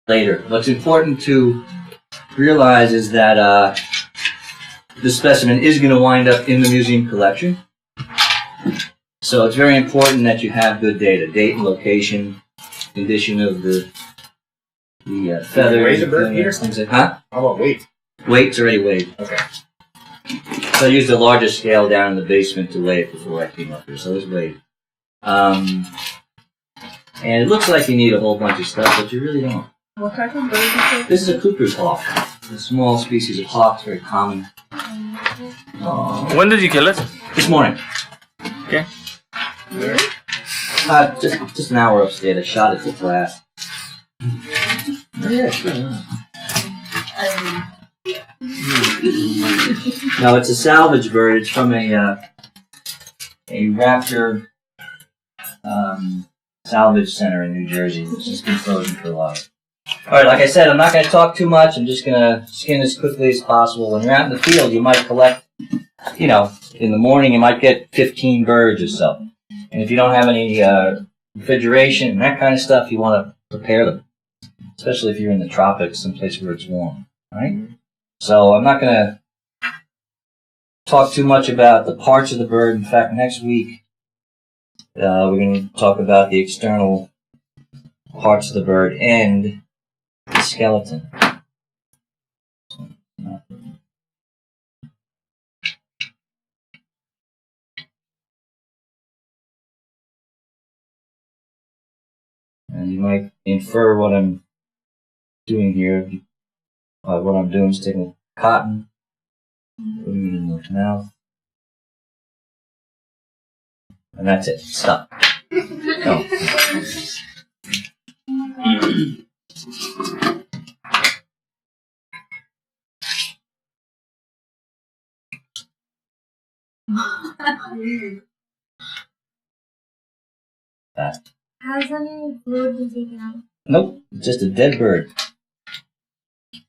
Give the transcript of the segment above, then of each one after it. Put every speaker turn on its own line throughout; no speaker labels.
later. What's important to realize is that the specimen is going to wind up in the museum collection. So it's very important that you have good data, date and location, condition of the feathers.
Weigh the bird here?
Huh?
How about weight?
Weight's already weighed.
Okay.
So I used the largest scale down in the basement to weigh it before I came up here, so it's weighed. And it looks like you need a whole bunch of stuff, but you really don't.
What type of bird is it?
This is a Cooper's hawk. A small species of hawk, very common.
When did you kill it?
This morning.
Okay.
Just an hour upstairs. I shot it to class. Yeah, sure. No, it's a salvage bird. It's from a raptor salvage center in New Jersey. It's just been frozen for a while. Alright, like I said, I'm not going to talk too much. I'm just going to skin as quickly as possible. When you're out in the field, you might collect, in the morning you might get 15 birds or so. And if you don't have any refrigeration and that kind of stuff, you want to prepare them. Especially if you're in the tropics, someplace where it's warm. Alright? So I'm not going to talk too much about the parts of the bird. In fact, next week we're going to talk about the external parts of the bird and the skeleton. And you might infer what I'm doing here. What I'm doing is taking cotton, putting it in the mouth, and that's it. Stop. Go. Fast.
Has any fluid been taken out?
Nope, it's just a dead bird.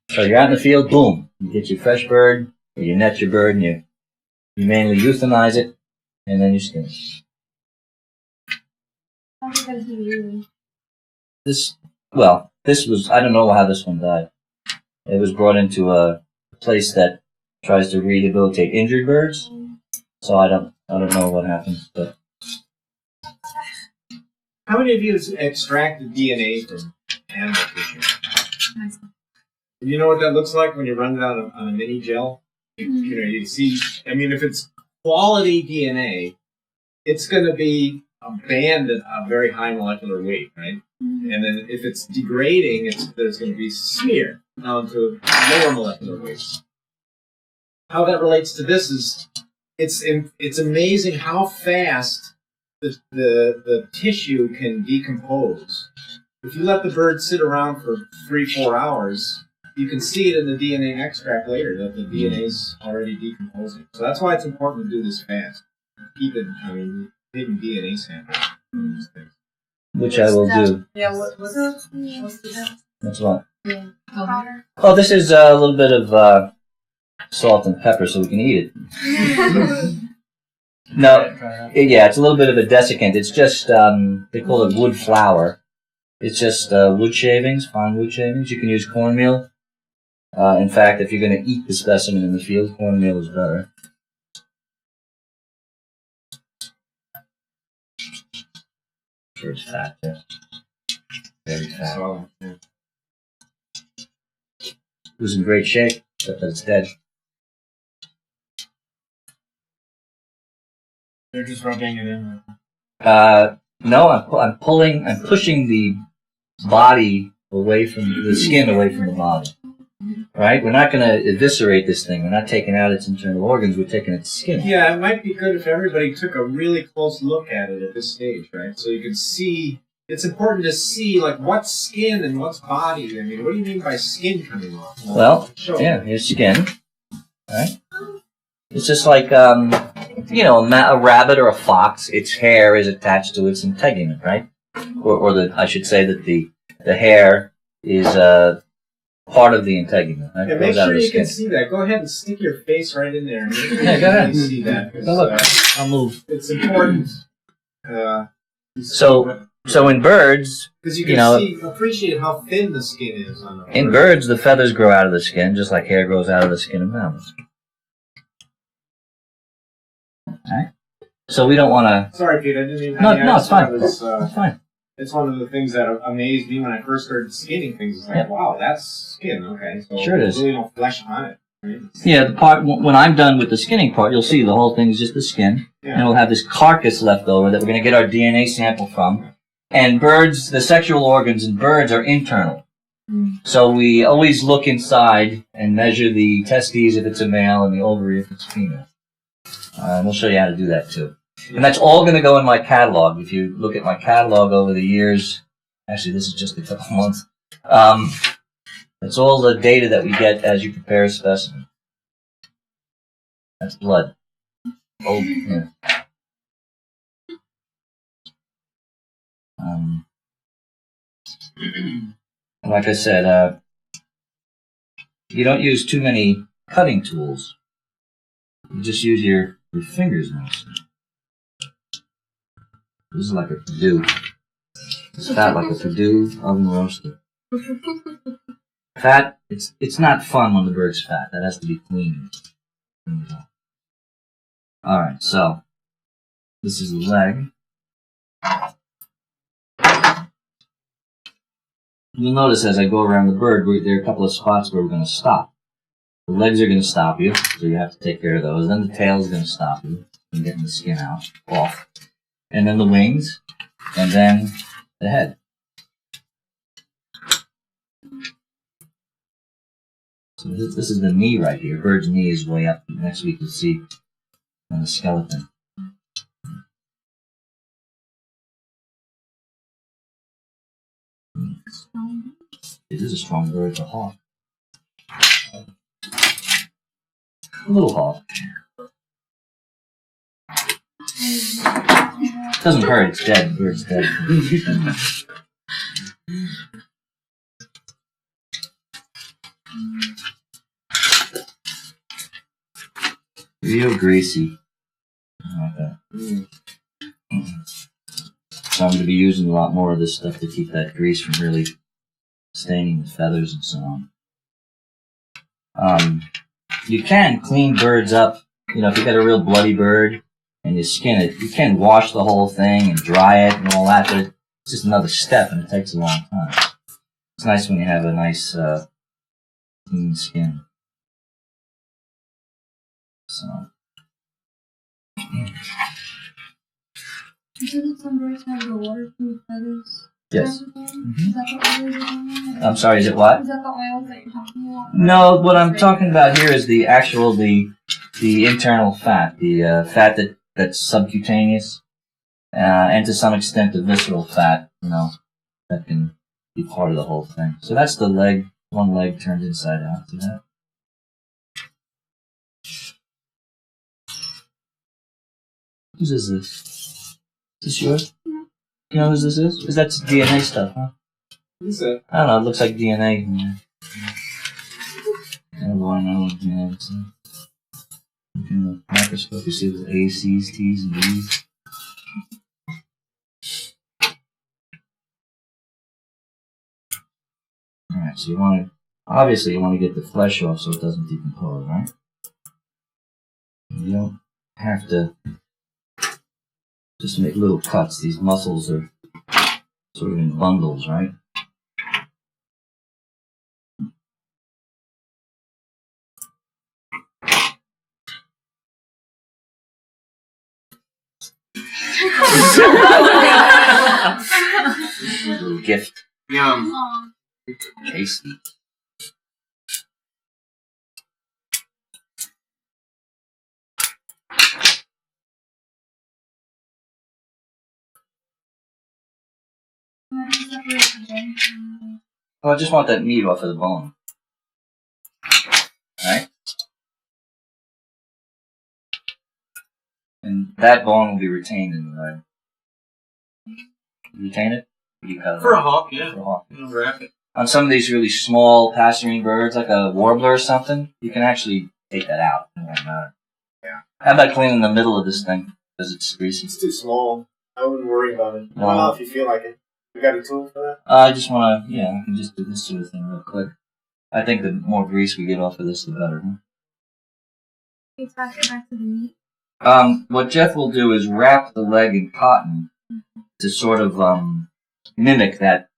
So you're out in the field, boom, you get your fresh bird, or you net your bird, and you mainly euthanize it, and then you skin it.
How did that do?
This was, I don't know how this one died. It was brought into a place that tries to rehabilitate injured birds, so I don't know what happened, but.
How many of you have extracted DNA from animal tissue? You know what that looks like when you run it out on a mini gel? You see, if it's quality DNA, it's going to be a band at a very high molecular weight, right? And then if it's degrading, there's going to be smear down to lower molecular weights. How that relates to this is, it's amazing how fast the tissue can decompose. If you let the bird sit around for 3-4 hours, you can see it in the DNA extract later that the DNA is already decomposing. So that's why it's important to do this fast. Taking DNA samples from these things.
Which I will do.
Yeah, what's that?
That's what?
Yeah. Powder.
Oh, this is a little bit of salt and pepper so we can eat it. No, yeah, it's a little bit of a desiccant. It's just, they call it wood flour. It's just wood shavings, fine wood shavings. You can use cornmeal. In fact, if you're going to eat the specimen in the field, cornmeal is better. Sure, it's fat, yeah. Very fat.
So, yeah.
It was in great shape, except that it's dead.
They're just rubbing it in.
No, I'm pushing the body away from the skin, away from the body. Right? We're not going to eviscerate this thing. We're not taking out its internal organs. We're taking its skin.
Yeah, it might be good if everybody took a really close look at it at this stage, right? So you can see. It's important to see what's skin and what's body. What do you mean by skin coming off?
Well, yeah, here's skin. Right? It's just like a rabbit or a fox. Its hair is attached to its integument, right? I should say that the hair is part of the integument. Right?
Yeah, make sure you can see that. Go ahead and stick your face right in there.
Yeah, go ahead.
See that.
Go look. I'll move.
It's important.
So So in birds,
Because you
You
can
know-
appreciate how thin the skin is on the
in birds, the feathers grow out of the skin, just like hair grows out of the skin of mammals. Alright? So we don't want to...
Sorry, Pete, I didn't even.
No,
I mean,
no,
I
it's
just thought
fine.
it was,
It's fine.
it's one of the things that amazed me when I first started skinning things. It's like,
Yeah.
wow, that's skin. Okay, so
Sure it
there's
is.
really no flesh on it. Right?
Yeah, the part when I'm done with the skinning part, you'll see the whole thing is just the skin, and we'll have this carcass left over that we're going to get our DNA sample from. And birds, the sexual organs in birds are internal. So we always look inside and measure the testes if it's a male and the ovary if it's female. And we'll show you how to do that too. And that's all going to go in my catalog. If you look at my catalog over the years, actually this is just a couple months, that's all the data that we get as you prepare a specimen. That's blood. Oh, yeah. Like I said, you don't use too many cutting tools. You just use your fingers mostly. This is like a Purdue. It's fat like a Purdue oven roaster. Fat, it's not fun when the bird's fat. That has to be cleaned. Alright, so this is the leg. You'll notice as I go around the bird, there are a couple of spots where we're going to stop. The legs are going to stop you, so you have to take care of those. Then the tail is going to stop you from getting the skin off. And then the wings, and then the head. So this is the knee right here. Bird's knee is way up. Next week you'll see on the skeleton. It is a strong bird. It's a hawk. A little hawk. Doesn't hurt. It's dead. The bird's dead. Real greasy. Like that. So I'm going to be using a lot more of this stuff to keep that grease from really staining the feathers and so on. You can clean birds up. You know, if you got a real bloody bird and you skin it, you can wash the whole thing and dry it and all that, but it's just another step and it takes a long time. It's nice when you have a nice clean skin. So.
You said that some birds have the waterproof feathers.
Yes.
Is that the oil you're talking about?
I'm sorry, is it what?
Is that the oil that you're talking about?
No, what I'm talking about here is the actual, the internal fat, the fat that's subcutaneous, and to some extent the visceral fat, you know, that can be part of the whole thing. So that's the leg, one leg turned inside out. See that? Whose is this? Is this yours? You know whose this is? Because that's DNA stuff, huh?
Who's that?
I don't know, it looks like DNA. Everyone knows DNA. So. In the microscope, you see the A's, C's, T's, and D's. Alright, so obviously you want to get the flesh off so it doesn't decompose, right? You don't have to just make little cuts. These muscles are sort of in bundles, right? Little gift.
Yum.
Tasty. Oh, I just want that meat off of the bone. Alright? And that bone will be retained in the leg. Retain it? Or do you cut it
For a
off?
hawk, yeah.
For a hawk.
You know, wrap it.
On some of these really small passerine birds, like a warbler or something, you can actually take that out. It won't matter.
Yeah.
How about cleaning the middle of this thing? Because it's greasy.
It's too small. I wouldn't worry about it.
No.
Well, if you feel like it. You got a tool for that?
I just want to, I can just do this sort of thing real quick. I think the more grease we get off of this, the better.
It's back to the meat.
What Jeff will do is wrap the leg in cotton to sort of mimic that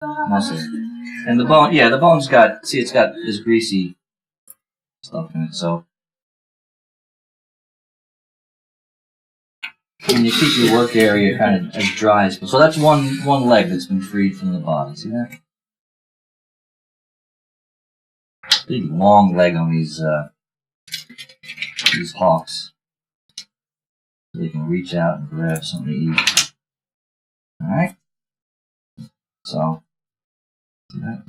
muscle. And the bone, the bone's got, see, it's got this greasy stuff in it, so. And you keep your work area kind of as dry as possible. So that's one leg that's been freed from the body. See that? Big long leg on these hawks. So they can reach out and grab something to eat. Alright? So, see that?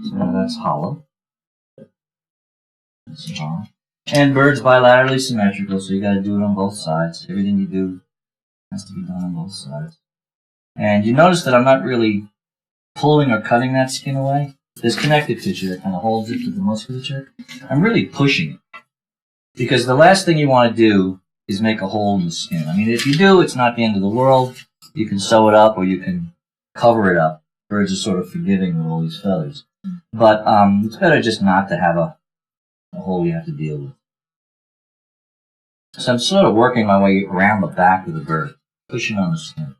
So that's hollow. That's hollow. And birds bilaterally symmetrical, so you gotta do it on both sides. Everything you do has to be done on both sides. And you notice that I'm not really pulling or cutting that skin away. There's connective tissue that kind of holds it to the musculature. I'm really pushing it. Because the last thing you want to do is make a hole in the skin. I mean, if you do, it's not the end of the world. You can sew it up or you can cover it up. Birds are sort of forgiving with all these feathers. But it's better just not to have a hole you have to deal with. So I'm sort of working my way around the back of the bird, pushing on the skin.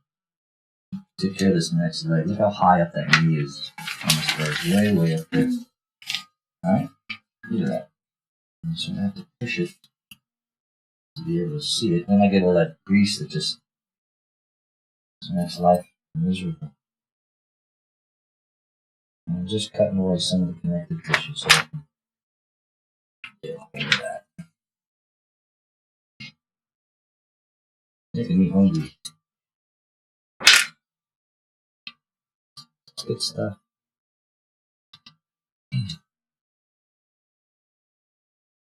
Take care of this next leg. Look how high up that knee is on this bird. Way, way up there. Alright? Look at that. And so I have to push it to be able to see it. Then I get all that grease that just makes life miserable. And I'm just cutting away some of the connective tissue so I can get rid of that. Making me hungry. It's good stuff.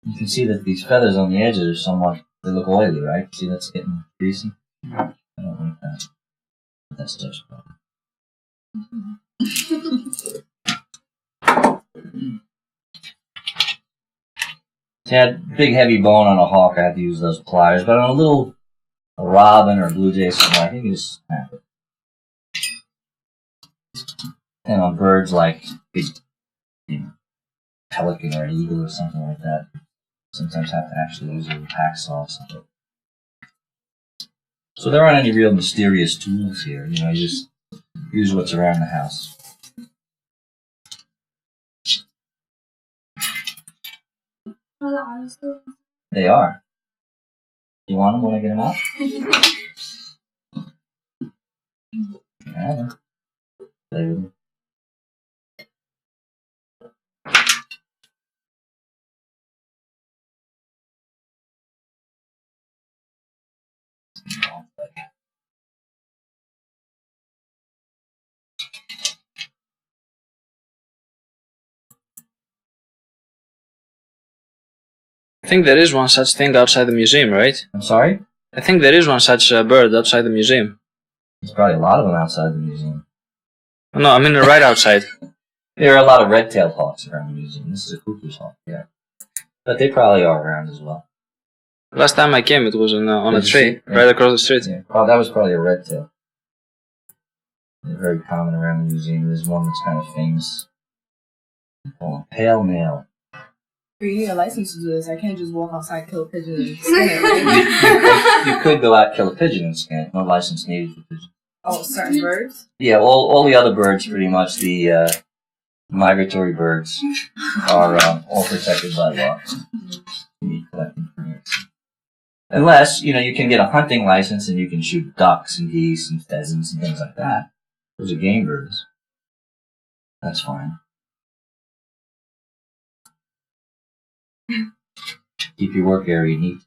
You can see that these feathers on the edges are somewhat, they look oily, right? See, that's getting greasy? I don't like that. But that's just a problem. See, I had big heavy bone on a hawk, I had to use those pliers, but on a robin or a blue jay, something, I think you just snap it. And on birds like big, pelican or an eagle or something like that, sometimes have to actually use a little hacksaw or something. So there aren't any real mysterious tools here. You just use what's around the house.
Are the eyes still?
They are. You want them when I get them out? Yeah. Play with them.
I think there is one such thing outside the museum, right?
I'm sorry?
I think there is one such bird outside the museum.
There's probably a lot of them outside the museum.
No, I mean right outside.
There are a lot of red-tailed hawks around the museum. This is a cuckoo's hawk, yeah. But they probably are around as well.
Last time I came, it was on a
Did you
tree,
see?
right across the street.
Yeah, that was probably a red-tail. They're very common around the museum. There's one that's kind of famous. Oh, pale male.
You need a license to do this. I can't just walk outside, kill a pigeon, and skin it, right?
You could go out, kill a pigeon and skin it. No license needed for pigeons.
Oh, certain birds?
Yeah, all the other birds, pretty much, the migratory birds, are all protected by law. You need collecting permits. Unless, you can get a hunting license and you can shoot ducks and geese and pheasants and things like that. Those are game birds. That's fine. Keep your work area neat.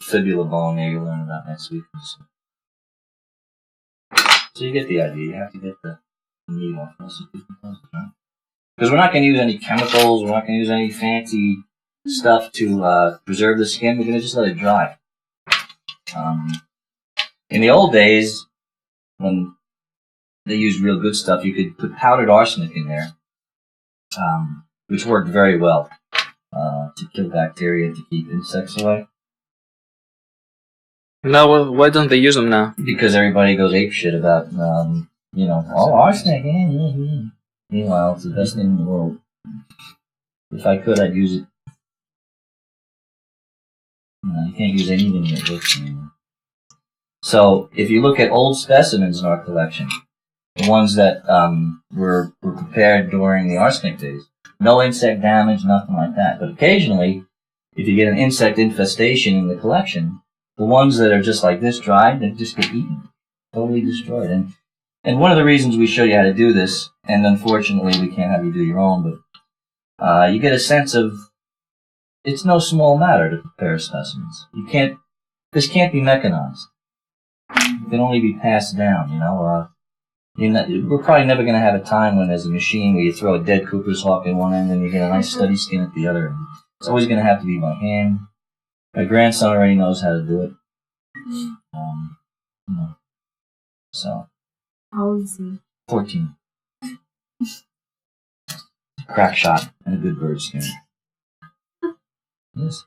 Fibula bone, there you'll learn about next week. So you get the idea. You have to get the meat off. Because we're not going to use any chemicals. We're not going to use any fancy stuff to preserve the skin. We're going to just let it dry. In the old days, when they used real good stuff, you could put powdered arsenic in there, which worked very well. to kill bacteria to keep insects away.
No, why don't they use them now?
Because everybody goes apeshit about, arsenic. Meanwhile, it's the best thing in the world. If I could, I'd use it. You can't use anything that works anymore. So, if you look at old specimens in our collection, the ones that were prepared during the arsenic days, no insect damage, nothing like that. But occasionally, if you get an insect infestation in the collection, the ones that are just like this dried, they just get eaten, totally destroyed. And one of the reasons we show you how to do this, and unfortunately we can't have you do your own, but you get a sense of it's no small matter to prepare specimens. This can't be mechanized. It can only be passed down, we're probably never going to have a time when there's a machine where you throw a dead Cooper's hawk in one end and you get a nice steady skin at the other end. It's always going to have to be by hand. My grandson already knows how to do it. So.
How old is he?
14. Crack shot and a good bird skin. Yes.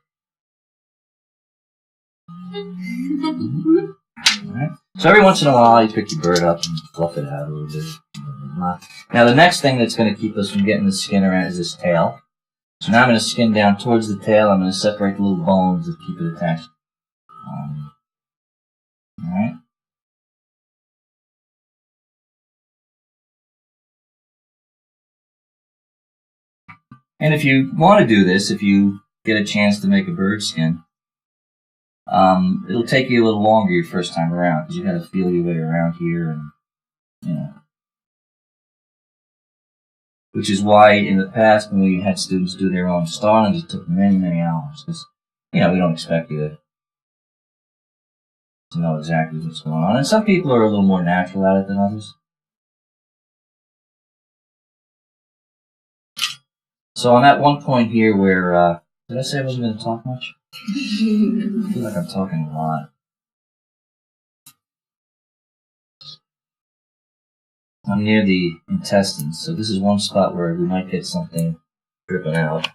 Alright. So every once in a while you pick your bird up and fluff it out a little bit. Now the next thing that's going to keep us from getting the skin around is this tail. So now I'm going to skin down towards the tail. I'm going to separate the little bones that keep it attached. Alright. And if you want to do this, if you get a chance to make a bird skin, it'll take you a little longer your first time around because you got to feel your way around here, and which is why in the past when we had students do their own starlings, it took many, many hours because we don't expect you to know exactly what's going on. And some people are a little more natural at it than others. So on that one point here where, did I say I wasn't going to talk much? I feel like I'm talking a lot. I'm near the intestines, so this is one spot where we might get something dripping out.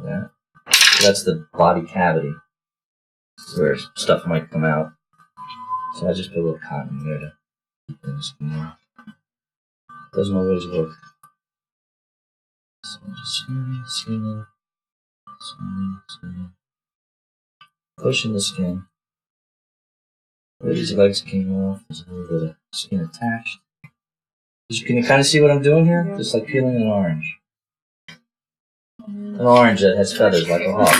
Yeah. So that's the body cavity, where stuff might come out. So I just put a little cotton there to keep things clean. Doesn't always work. So just skinning. Pushing the skin. Where these legs came off, there's a little bit of skin attached. Can you kind of see what I'm doing here? Just like peeling an orange. An orange that has feathers like a hawk.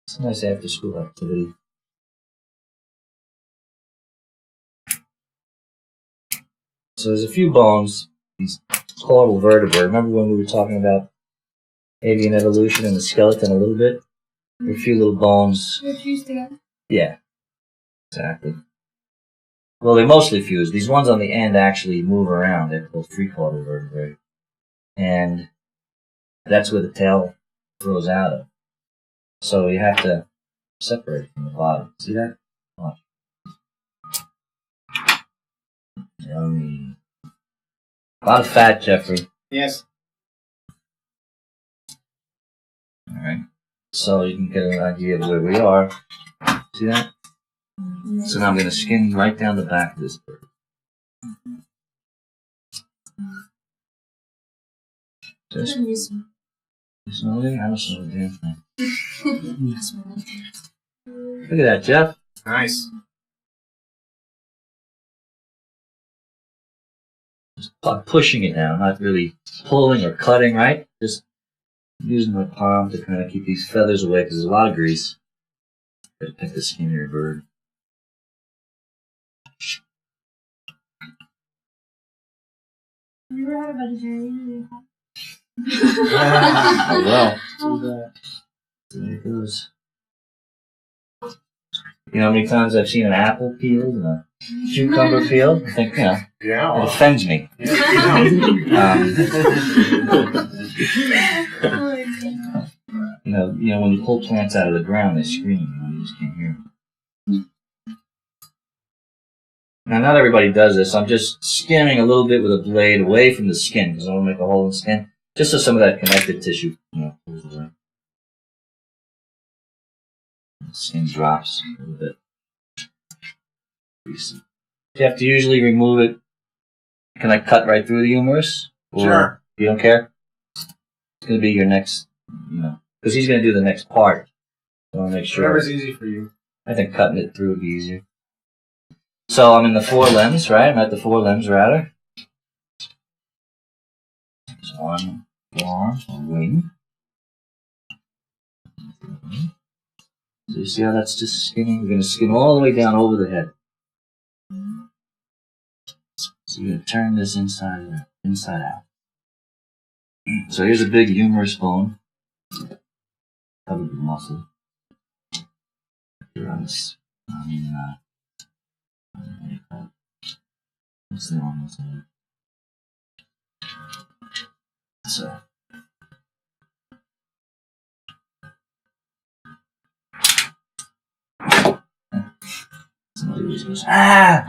It's a nice after-school activity. So there's a few bones, these caudal vertebrae. Remember when we were talking about avian evolution and the skeleton a little bit? There are a few little bones.
They're fused together.
Yeah, exactly. Well, they're mostly fused. These ones on the end actually move around. They're called free caudal vertebrae. And that's where the tail grows out of. So you have to separate it from the body. See that? Watch. Yummy. A lot of fat, Jeffrey.
Yes.
Alright. So you can get an idea of where we are. See that? So now I'm going to skin right down the back of this bird. Just you smell it? I don't smell a damn thing. Look at that, Jeff.
Nice.
Just pushing it down, not really pulling or cutting, right? Just using my palm to kind of keep these feathers away because there's a lot of grease. Gotta pick the skin of your bird.
Have you ever had a vegetarian?
Oh well. There it goes. You know how many times I've seen an apple peeled and a cucumber peeled? I think,
Yeah.
it offends me. when you pull plants out of the ground, they scream. You just can't hear them. Now, not everybody does this. I'm just skimming a little bit with a blade away from the skin because I want to make a hole in the skin, just so some of that connective tissue, pulls away. The skin drops a little bit. You have to usually remove it. Can I cut right through the humerus? Or
Sure.
You don't care? It's going to be your next, because he's going to do the next part. So I want to make sure.
Whatever's easy for you.
I think cutting it through would be easier. So I'm in the forelimbs, right? I'm at the forelimbs rather. So arm, wing. So you see how that's just skinning? We're going to skin all the way down over the head. So you're going to turn this inside out. So here's a big humerus bone. Covered with muscle. Here on this. What do you call it? What's the one? So. Somebody always goes, ah!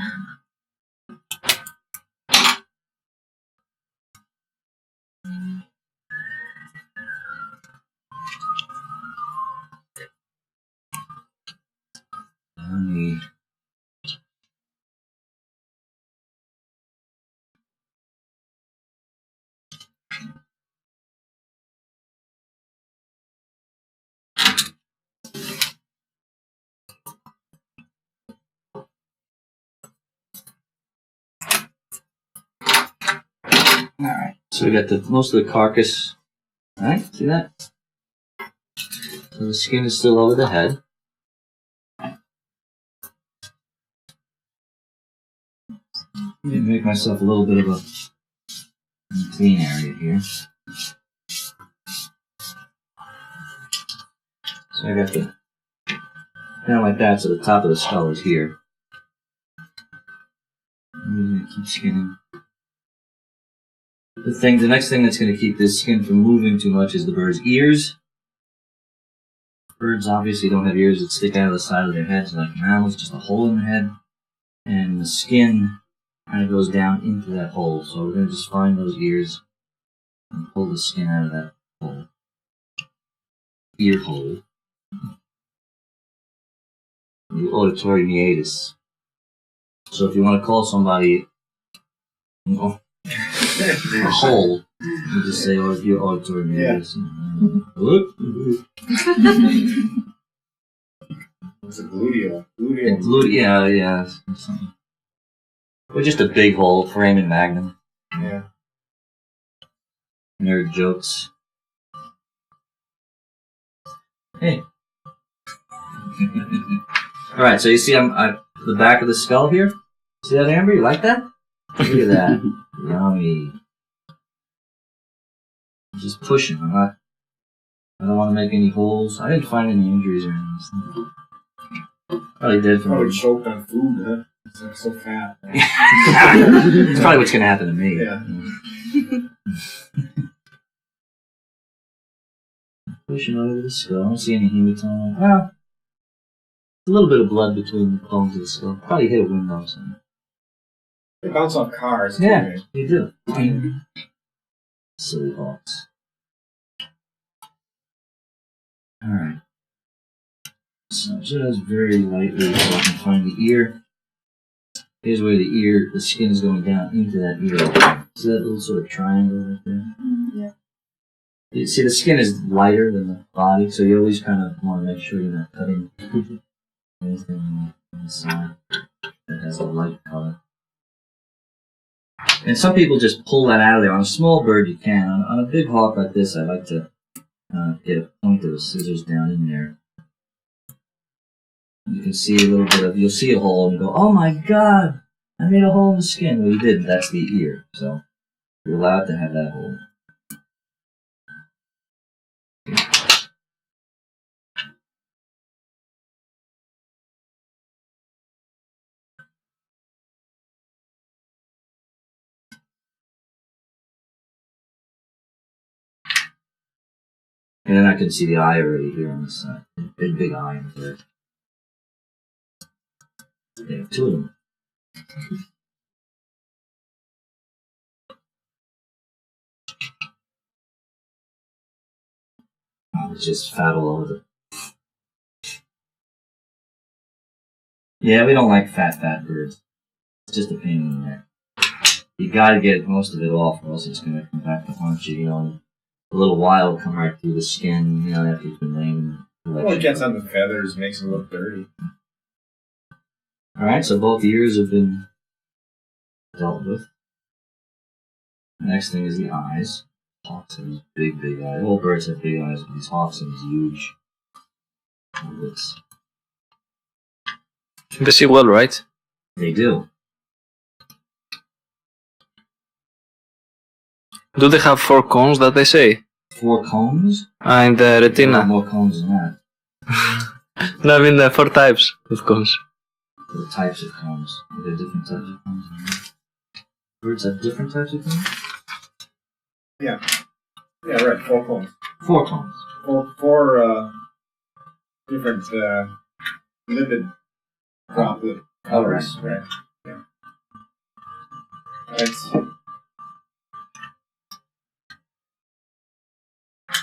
Alright, so we got most of the carcass. Alright, see that? So the skin is still over the head. Let me make myself a little bit of a clean area here. So I got the, kind of like that, so the top of the skull is here. I'm going to keep skinning. The next thing that's going to keep this skin from moving too much is the bird's ears. Birds obviously don't have ears that stick out of the side of their heads like mammals, just a hole in the head. And the skin kind of goes down into that hole. So we're going to just find those ears and pull the skin out of that hole. Ear hole. The auditory meatus. So if you want to call somebody a hole, you just say, "Oh, your auditory meatus."
It's a gluteal.
Yeah. Or just a big hole, foramen magnum.
Yeah.
Nerd jokes. Hey. Alright, so you see I'm the back of the skull here? See that, Amber? You like that? Look at that. Yummy. I'm just pushing. I don't want to make any holes. I didn't find any injuries or anything. Probably did from
Probably choked on food, huh? It's like so fat.
It's probably what's going to happen to me.
Yeah.
Pushing over the skull. I don't see any hematoma. Well, a little bit of blood between the bones of the skull. Probably hit a window or something.
They bounce off cars. Too,
Yeah,
right?
you do. Silly hawks. Alright. So just very lightly so I can find the ear. Here's where the skin is going down into that ear. See that little sort of triangle right there?
Yeah.
You see, the skin is lighter than the body, so you always kind of want to make sure you're not cutting anything on the side that has a light color. And some people just pull that out of there. On a small bird, you can. On a big hawk like this, I like to get a point of the scissors down in there. You can see a little bit of, you'll see a hole and go, "Oh my god, I made a hole in the skin." Well, you didn't. That's the ear. So you're allowed to have that hole. And then I can see the eye already here on this side. Big eye in the bird. They have two of them. Oh, it's just fat all over it. Yeah, we don't like fat birds. It's just a pain in the neck. You gotta get most of it off, or else it's gonna come back to haunt you, in a little while, it'll come right through the skin, after you've been laying.
Well, it gets on the feathers, makes them look dirty.
Alright, so both ears have been dealt with. The next thing is the eyes. Hawks have these big eyes. All birds have big eyes, but these hawks have these huge lips.
They see well, right?
They do.
Do they have 4 cones that they say?
4 cones?
In the
There are
retina.
more cones than that.
No, I mean 4 types of cones.
The types of cones. Are there different types of cones? Birds have different types of cones?
Yeah. Yeah, right. 4 cones.
4 cones.
Four different lipid droplet colors. Right. Yeah. That's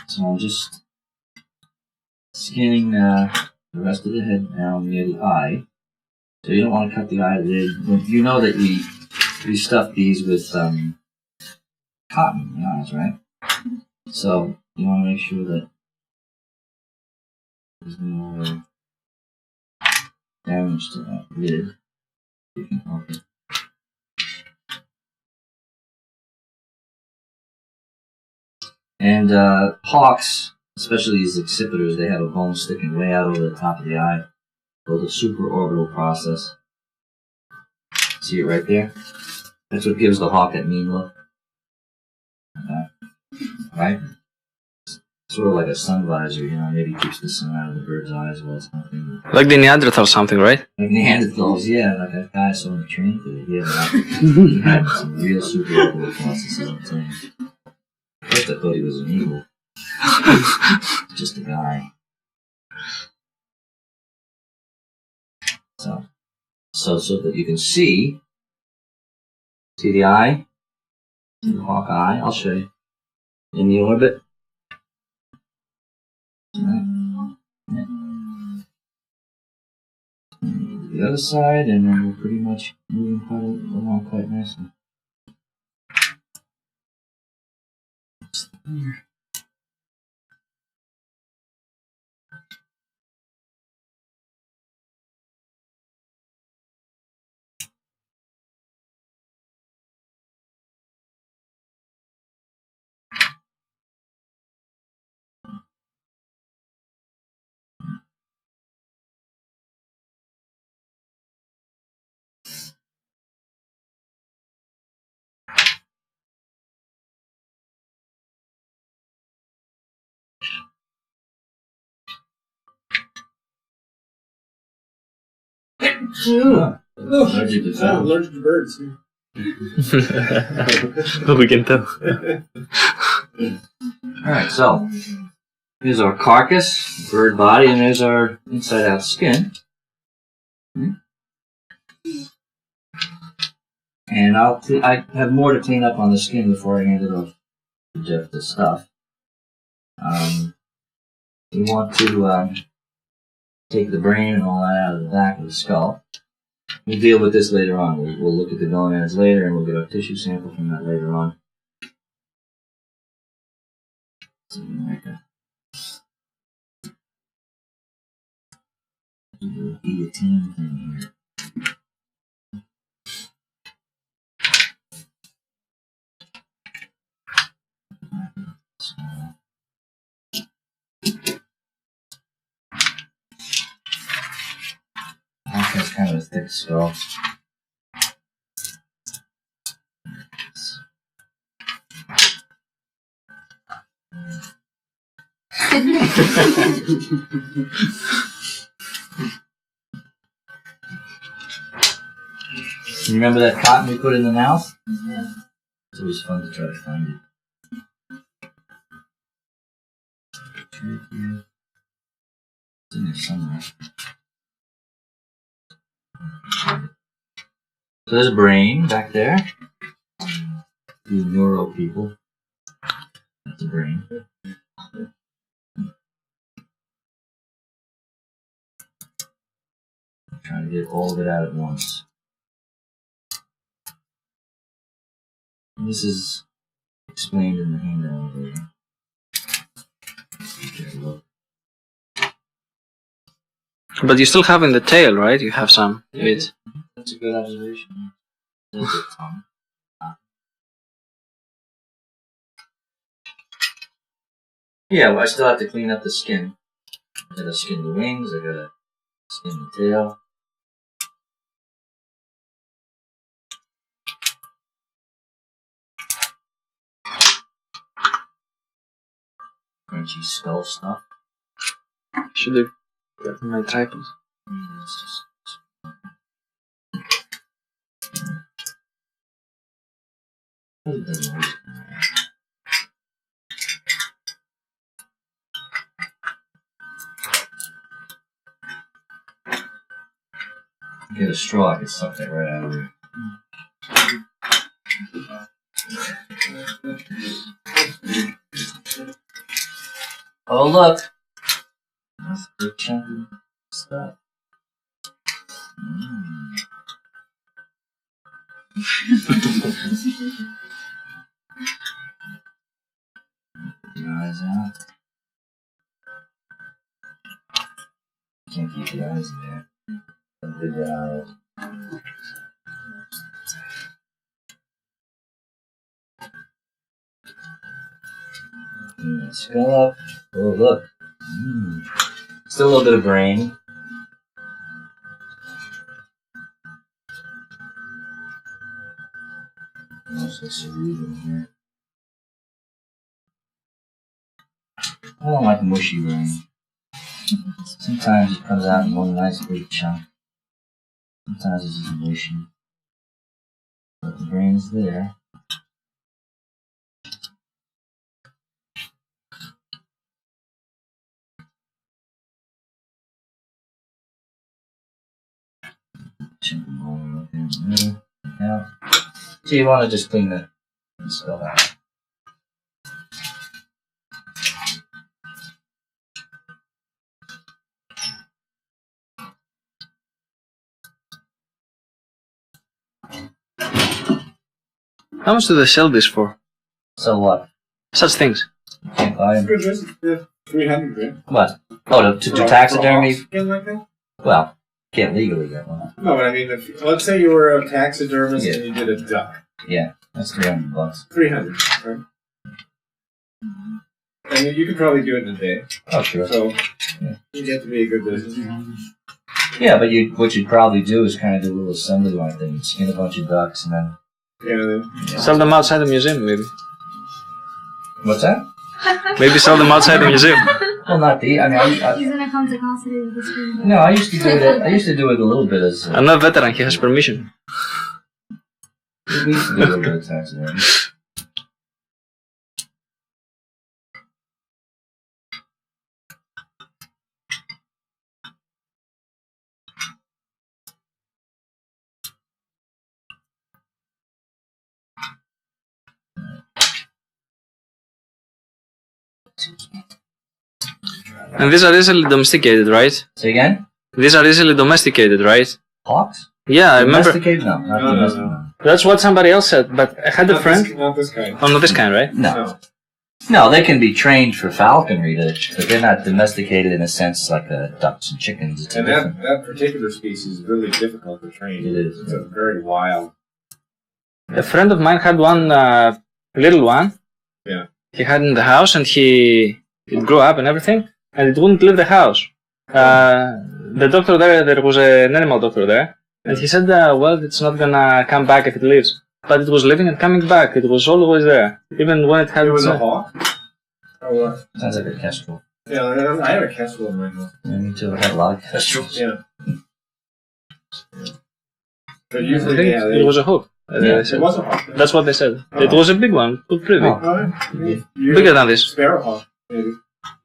So I'm just skinning the rest of the head down near the eye. So you don't want to cut the eyelid. You know that we stuff these with cotton, the eyes, right? So you want to make sure that there's no damage to that lid. You can help it. And hawks, especially these accipiters, they have a bone sticking way out over the top of the eye, called the supraorbital process. See it right there? That's what gives the hawk that mean look. Right? Sort of like a sun visor, maybe keeps the sun out of the bird's eyes while it's hunting.
Like the Neanderthal or something, right?
Like Neanderthals, yeah, like a guy I saw in the train today. He had some real supraorbital processes, I'm saying. First I thought he was an eagle. Just a guy. So that you can see the eye, the hawk eye, I'll show you. In the orbit. Right. Yeah. The other side, and then we're pretty much moving along quite nicely. Allergic to
I'm allergic to birds.
We can tell.
Alright, so here's our carcass, bird body, and there's our inside out skin. And I have more to clean up on the skin before I hand it off to Jeff to stuff. We want to take the brain and all that out of the back of the skull. We'll deal with this later on. We'll look at the gonads later, and we'll get a tissue sample from that later on. Something like a guillotine thing here. That's kind of a thick skull. You remember that cotton we put in the mouth? Yeah. It's always fun to try to find it. Right here. It's in there somewhere. So there's a brain back there. The neuro people. That's the brain. I'm trying to get all of it out at once. And this is explained in the handout over there. Take a look.
But you still have in the tail, right? You have some bits.
That's a good observation. There's the tongue. Yeah, well, I still have to clean up the skin. I gotta skin the wings, I gotta skin the tail. Crunchy skull stuff.
Should have gotten my tripod.
Yeah, it's just... It doesn't always come out. Get a straw, I can suck that right out of there. Oh, look! That's a big chunk of stuff. Put your eyes out. Can't keep the eyes in there. Did the eyes. Skull up. Oh, look. Still a little bit of brain. Also cerebrum here. I don't like mushy brain. Sometimes it comes out in one nice big chunk. Sometimes it's just mushy. But the brain's there. Chunk of bone right there in the middle. Now, so you want to just clean the skull out.
How much do they sell this for?
So what?
Such things.
You can't buy them.
Good business. Yeah, 300 grand.
What? Oh, to do taxidermy?
Skin like that?
Well, can't legally get one.
No, but I mean, if, let's say you were a taxidermist
Yeah.
and you did a duck.
Yeah, that's $300.
300, right? And you could probably do it in a day.
Oh, sure.
So,
Yeah.
you'd have to be a good business.
Yeah, but what you'd probably do is kind of do a little assembly line thing. You'd skin a bunch of ducks and then...
Yeah, then.
Sell them outside the museum, maybe.
What's that?
Maybe sell them outside the museum.
Well, not the... I mean,
He's gonna come to class today with this screen.
no, I used to do it. I used to do it a little bit as...
I'm not a veteran, he has permission.
we used to do a little bit of taxidermy.
And these are easily domesticated, right?
Say again?
These are easily domesticated, right?
Hawks?
Yeah, I remember.
Domesticated? No, not
No, no,
domesticated.
no.
That's what somebody else said, but I had a friend.
Not this kind.
Oh, not this kind, right?
No.
No.
No, they can be trained for falconry, but they're not domesticated in a sense like ducks and chickens. It's
And
different.
that particular species is really difficult to train.
It is.
It's a very wild.
A friend of mine had one little one.
Yeah.
He had in the house, and it grew up and everything, and it wouldn't leave the house. The doctor there was an animal doctor there, and he said, well, it's not gonna come back if it leaves. But it was living and coming back. It was always there, even when it had.
It was a hawk? Or what?
Sounds like a kestrel.
Yeah, I had a kestrel in my house.
Yeah, me too. I had a lot of kestrels.
Yeah. But
I
usually,
think
yeah,
it was a hook.
Yeah,
They
it
said.
was a hawk.
That's what they said. It was a big one, pretty big,
Oh.
Oh, yeah.
bigger than this.
Sparrowhawk, maybe.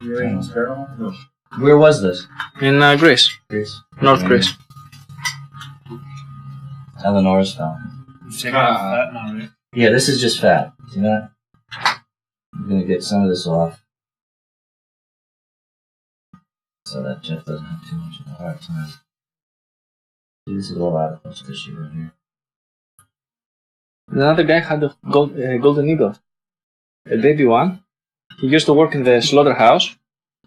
You raising a sparrow? No.
Where was this?
In Greece,
Greece.
North Greece.
Eleanor's found.
Check out that now, right?
Yeah, this is just fat. See that? I'm gonna get some of this off, so that Jeff doesn't have too much of a hard time. See, this is all adipose tissue right here.
Another guy had a golden eagle, a baby one. He used to work in the slaughterhouse.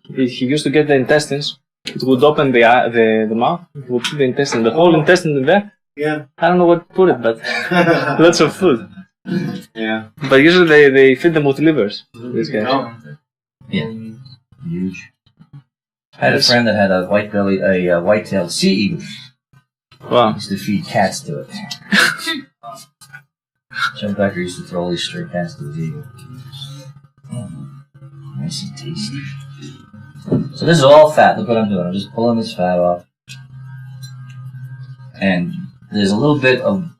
He used to get the intestines. It would open the mouth. It would put the intestine, the whole intestine in there.
Yeah.
I don't know what to put it, but lots of food.
Yeah.
But usually they feed them with livers. This guy.
Oh.
Yeah, huge. I had a friend that had a white-tailed sea eagle.
Wow.
Used to feed cats to it. Joe Becker used to throw all these stray cats to the eagle. Nice and tasty. So this is all fat. Look what I'm doing. I'm just pulling this fat off. And there's a little bit of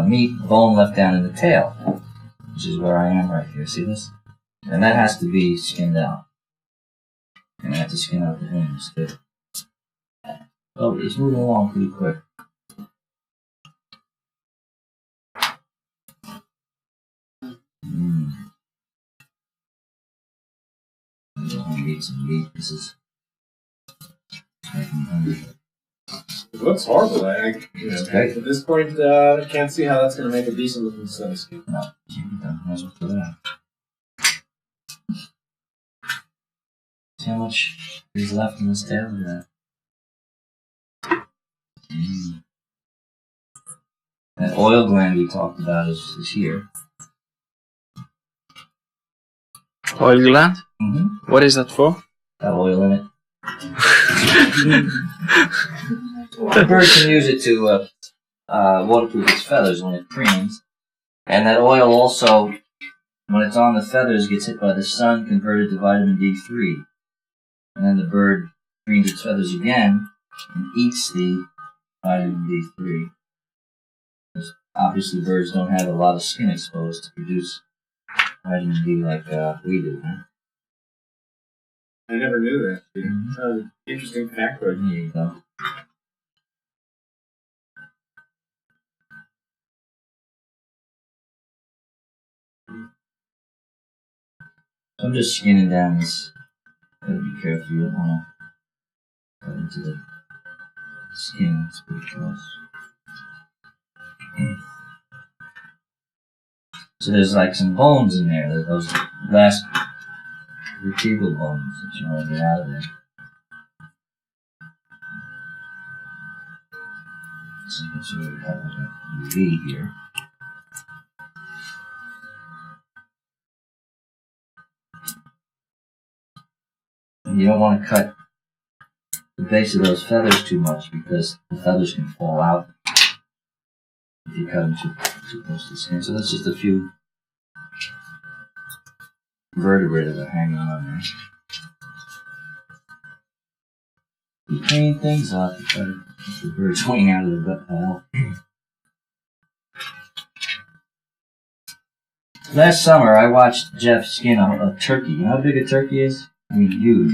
meat, bone left down in the tail, which is where I am right here. See this? And that has to be skinned out. And I have to skin out the wings too. Oh, it's moving along pretty quick. I need some meat. This is making me hungry.
It looks horrible.
Okay.
At this point, I can't see how that's going to make a decent looking set of skin.
No, can't be done. Might as well throw that out. See how much is left in this tail? Look at that. That oil gland we talked about is here.
Oil gland?
Mm-hmm.
What is that for?
Got oil in it. The bird can use it to waterproof its feathers when it preens. And that oil also, when it's on the feathers, gets hit by the sun, converted to vitamin D3. And then the bird preens its feathers again and eats the vitamin D3. Because obviously birds don't have a lot of skin exposed to produce vitamin D like we do. Huh?
I never knew that. Interesting factoid.
There you go. So I'm just skinning down this. Gotta be careful, you don't want to cut into the skin, it's pretty close. So there's like some bones in there, those last vertebral bones that you want to get out of there. So you can see we have like a V here. And you don't want to cut the base of those feathers too much because the feathers can fall out if you cut them too close to the skin. So that's just a few vertebrae that are hanging on there. You clean things up, you try to get the bird's wing out of the gut pile. Last summer, I watched Jeff skin a turkey. You know how big a turkey is? I mean, huge.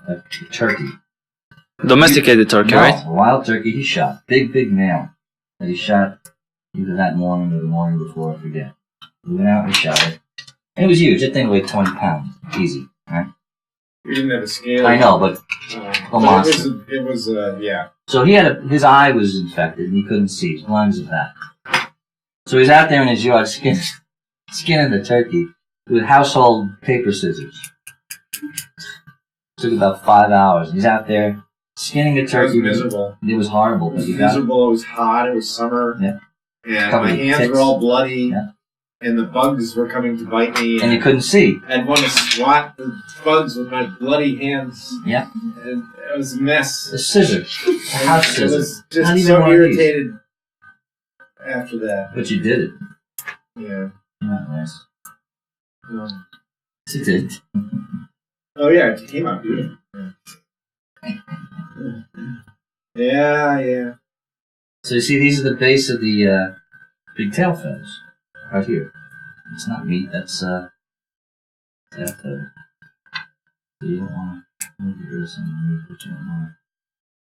A turkey.
Domesticated turkey,
No,
right?
a wild turkey he shot. Big male. That he shot either that morning or the morning before, I forget. We went out and shot it. And it was huge. That thing weighed 20 pounds. Easy, right?
We didn't have a scale.
I know, but
but
monster.
It was, yeah.
So he had his eye was infected and he couldn't see. He's blind as a bat. So he's out there in his yard skinning the turkey with household paper scissors. Took about 5 hours. He's out there skinning a turkey.
It was miserable.
It was horrible.
It was miserable. It was hot. It was summer.
Yeah.
And
Covered
my
with
hands
ticks.
were all bloody.
Yeah.
And the bugs were coming to bite me.
And you couldn't see.
I'd want to swat the bugs with my bloody hands.
Yeah.
And it was a mess.
The scissors. The house
I
scissors.
was
Not
just
even
so
one of these.
irritated after that.
But you did it.
Yeah.
Not nice.
No.
You did.
Oh, yeah, it came out beautiful. Yeah.
So you see, these are the base of the big tail feathers. Right here. It's not meat, that's tail feather. So you don't want to get rid of some underneath, but you don't want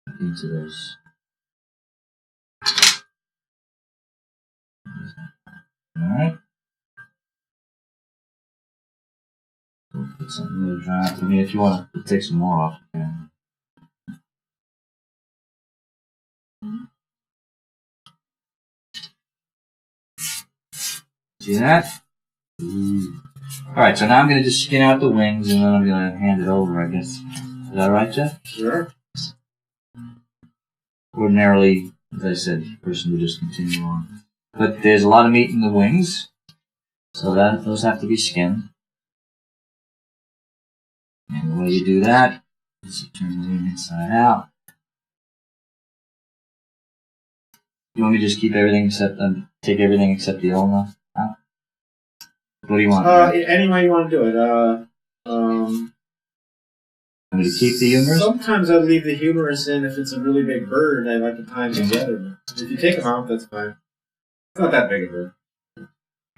to get into those. Alright. We'll put something really dry. I mean, if you want to take some more off, you can. See that? Alright, so now I'm going to just skin out the wings and then I'm going to hand it over, I guess. Is that right, Jeff?
Sure.
Ordinarily, as I said, the person would just continue on. But there's a lot of meat in the wings, so that those have to be skinned. And the way you do that is you turn the wing inside out. You want me to just keep everything except, take everything except the ulna out? What do you want?
Any way you want to do it.
Want me to keep the humerus?
Sometimes I'd leave the humerus in if it's a really big bird. I like to tie them together. If you take them out, that's fine. It's not that big a bird.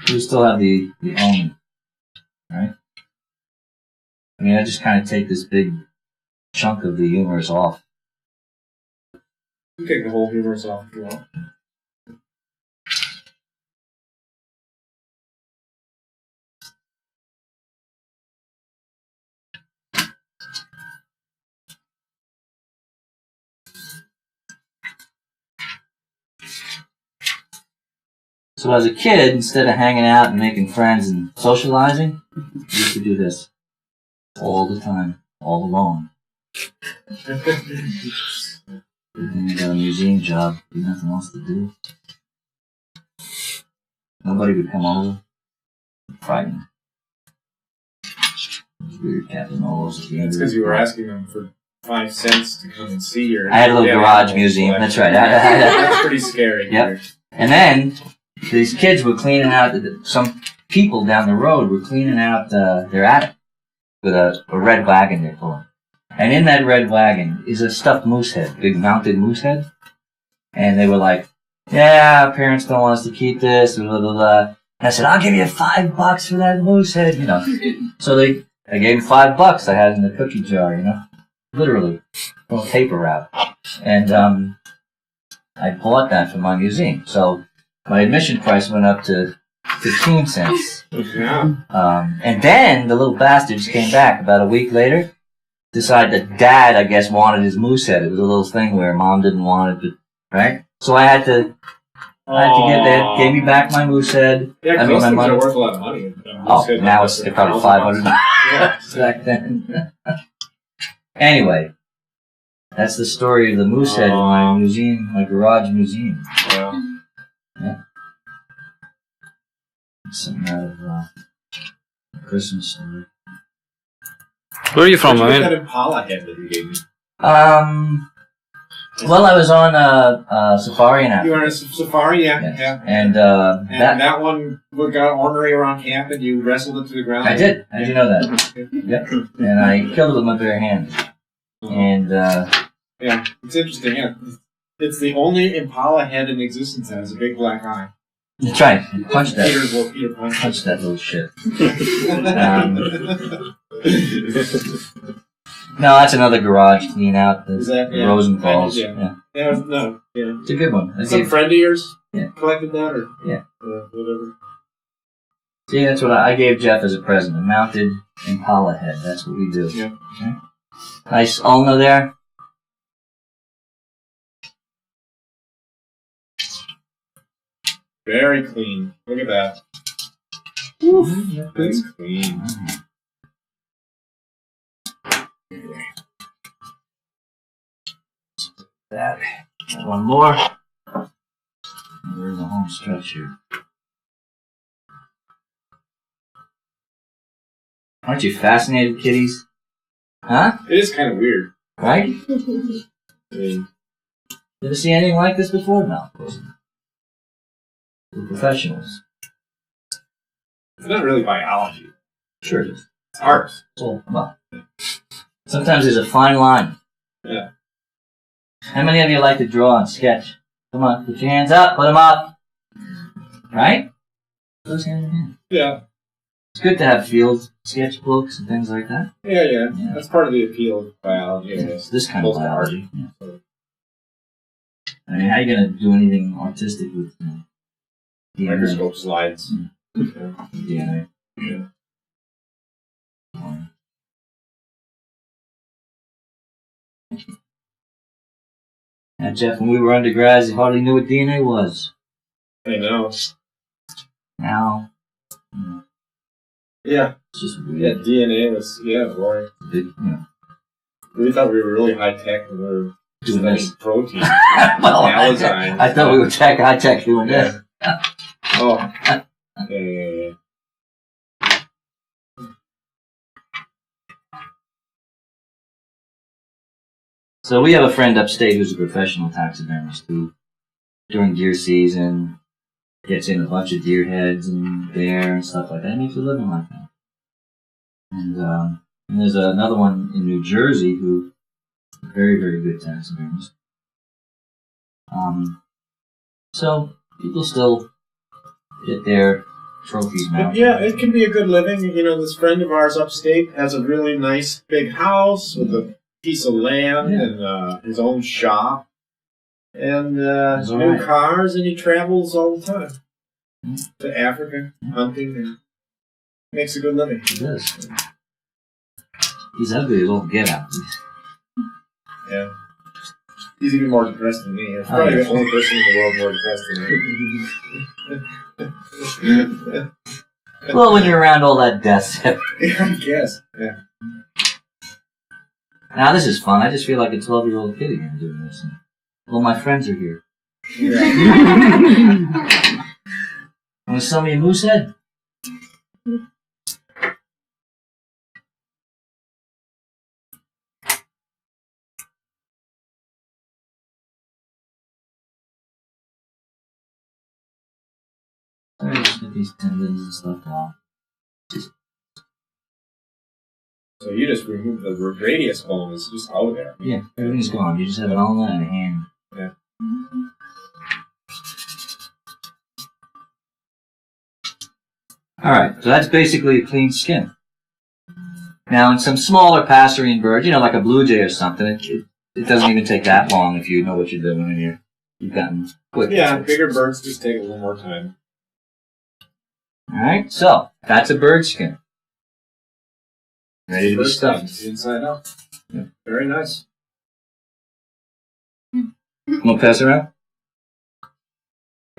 You still have the ulna, right? I mean, I just kind of take this big chunk of the humerus off.
You can take the whole humerus off if you want.
So as a kid, instead of hanging out and making friends and socializing, I used to do this all the time, all alone. Then I got a museum job, nothing else to do. Nobody would come over. Frightened. Weird Captain O's at the end.
It's because you were asking them for 5 cents to come and see your.
I had a little garage museum. That's right.
That's pretty scary.
Yep. And then these kids were cleaning out. Some people down the road were cleaning out their attic with a red wagon they're pulling. And in that red wagon is a stuffed moose head, big mounted moose head. And they were like, "Yeah, our parents don't want us to keep this." Blah blah blah. And I said, "I'll give you $5 for that moose head," you know. So I gave them $5. I had it in the cookie jar, you know, literally, little paper wrap. And I bought that for my museum. So my admission price went up to 15 cents.
Yeah.
And then the little bastards came back about a week later. Decided that Dad, I guess, wanted his moose head. It was a little thing where Mom didn't want it, but right. So I had to get that. Gave me back my moose head.
Yeah,
I
because
mean,
those
my
things
money.
are worth a lot of money.
Oh, now they're probably $500
Yeah.
back then. Anyway, that's the story of the moose head in my museum, my garage museum.
Yeah.
Yeah. Something out of a Christmas story.
Where are you from?
Where'd you
I
get
mean,
that Impala head that you gave me?
Well, I was on safari in
You
Africa.
were on a safari, yeah.
Yes.
Yeah.
And
And that one got ornery around camp and you wrestled it to the ground?
I did. I did know that. Yep. And I killed it with my bare hands. And
Yeah, it's interesting, yeah. It's the only Impala head in existence that has a big black eye.
that's right. Punch that.
Peter Punch.
Punch that little shit. No, that's another garage clean out.
Is that
The Rosenthal's.
Yeah. Yeah, no, yeah.
It's a good one.
Some friend of yours
Yeah.
collected that, or
Yeah.
whatever.
See, that's what I gave Jeff as a present. A mounted Impala head. That's what we do.
Yeah.
Okay. Nice ulna there.
Very clean. Look at that. That's clean.
That. One more. We're in the home stretch here. Aren't you fascinated, kitties? Huh?
It is kind of weird.
Right?
I mean,
Ever see anything like this before? No, of course not. We're professionals.
it's not really biology.
Sure it is.
It's art.
So, well, sometimes there's a fine line.
Yeah.
How many of you like to draw and sketch? Come on, put your hands up, put them up. Right? Those hands in hand.
Yeah.
It's good to have field sketchbooks and things like that.
Yeah. That's part of the appeal of biology, I guess.
This kind of
Close to art.
biology. Yeah. I mean, how are you going to do anything artistic with DNA?
Microscope slides.
DNA.
Yeah.
And Jeff, when we were undergrads, you hardly knew what DNA was.
I know.
Now,
Yeah.
it's just
Yeah,
weird.
DNA was, boy. We thought we were really high tech when we were
Doing
studying
this.
protein.
Well,
Allergies.
I thought we were high tech doing this.
Oh. Yeah.
So we have a friend upstate who's a professional taxidermist who, during deer season, gets in a bunch of deer heads and bear and stuff like that. He makes a living like that. And there's another one in New Jersey who, very, very good taxidermist. So people still get their trophies mounted.
Yeah, it can be a good living. You know, this friend of ours upstate has a really nice big house with a piece of land and his own shop and new cars, and he travels all the time to Africa hunting and makes a good living.
He does. He's ugly as all get out.
Yeah. He's even more depressed than me. He's probably the only person in the world more depressed than me.
Well, when you're around all that death.
Yeah, I guess. Yeah.
Now this is fun. I just feel like a 12-year-old kid again doing this. And all my friends are here. Want to sell me a moose head? Sorry, just get these tendons and stuff off.
So you just removed the radius bone. It's just out there.
Yeah, everything's gone. You just have an ulna and a hand.
Yeah.
Alright, so that's basically a clean skin. Now, in some smaller passerine birds, like a blue jay or something, it doesn't even take that long if you know what you're doing and you've gotten quick.
Yeah, bigger birds just take a little more time.
Alright, so that's a bird skin. Ready to be stuffed.
Inside out.
Yeah.
Very nice.
Want to pass it around?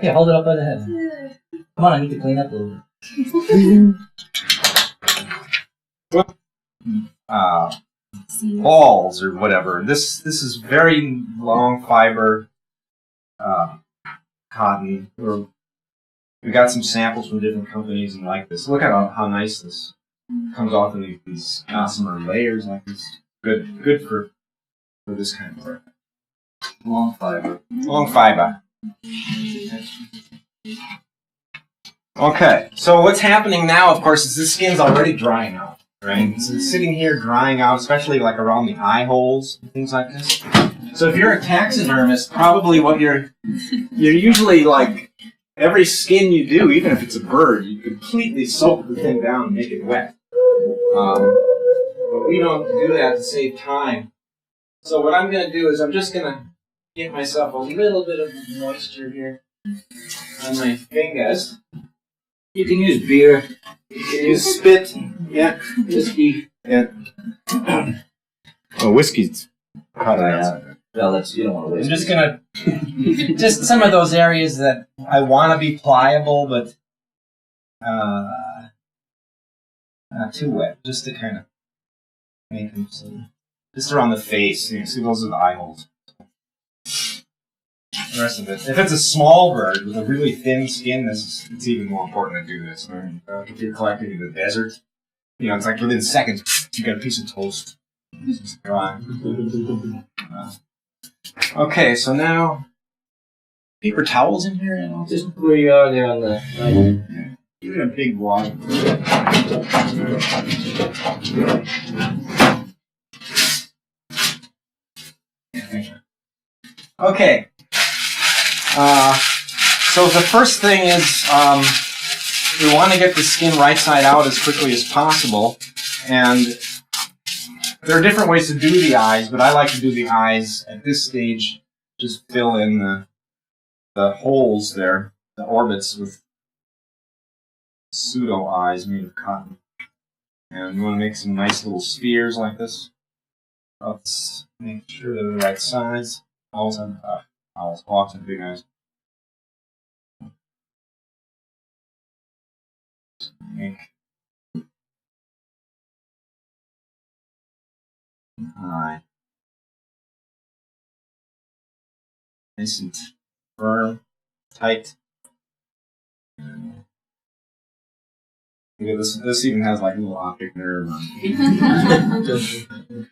Yeah, hold it up by the head. Come on, I need to clean up a little bit.
Balls or whatever. This is very long fiber cotton. We got some samples from different companies and like this. Look at how nice this comes off in these gossamer layers like this. Good for this kind of work.
Long fiber.
Long fiber. Okay, so what's happening now, of course, is this skin's already drying out, right? So it's sitting here drying out, especially like around the eye holes and things like this. So if you're a taxidermist, probably what you're usually like, every skin you do, even if it's a bird, you completely soak the thing down and make it wet. But we don't do that to save time. So what I'm going to do is I'm just going to get myself a little bit of moisture here on my fingers.
You can use beer.
You can use spit. Yeah.
Whiskey.
Yeah. Oh, whiskey's hot.
Well, you don't want to waste
I'm just going to, just some of those areas that I want to be pliable, but not too wet, just to kind of make them so. Just around the face. You see, those are the eye holes. The rest of it. If it's a small bird with a really thin skin, it's even more important to do this. If you're collecting in the desert, it's like within seconds, you got a piece of toast. Okay, so now, paper towels in here, and
Just where you are there on the right.
give it a big wad. Okay. So the first thing is we want to get the skin right side out as quickly as possible. And there are different ways to do the eyes, but I like to do the eyes at this stage. Just fill in the holes there, the orbits, with pseudo eyes made of cotton. And you want to make some nice little spheres like this. Let's make sure they're the right size. Hawks have big eyes. Make an eye. Nice and firm, tight. Look at this. This even has like a little optic nerve on it.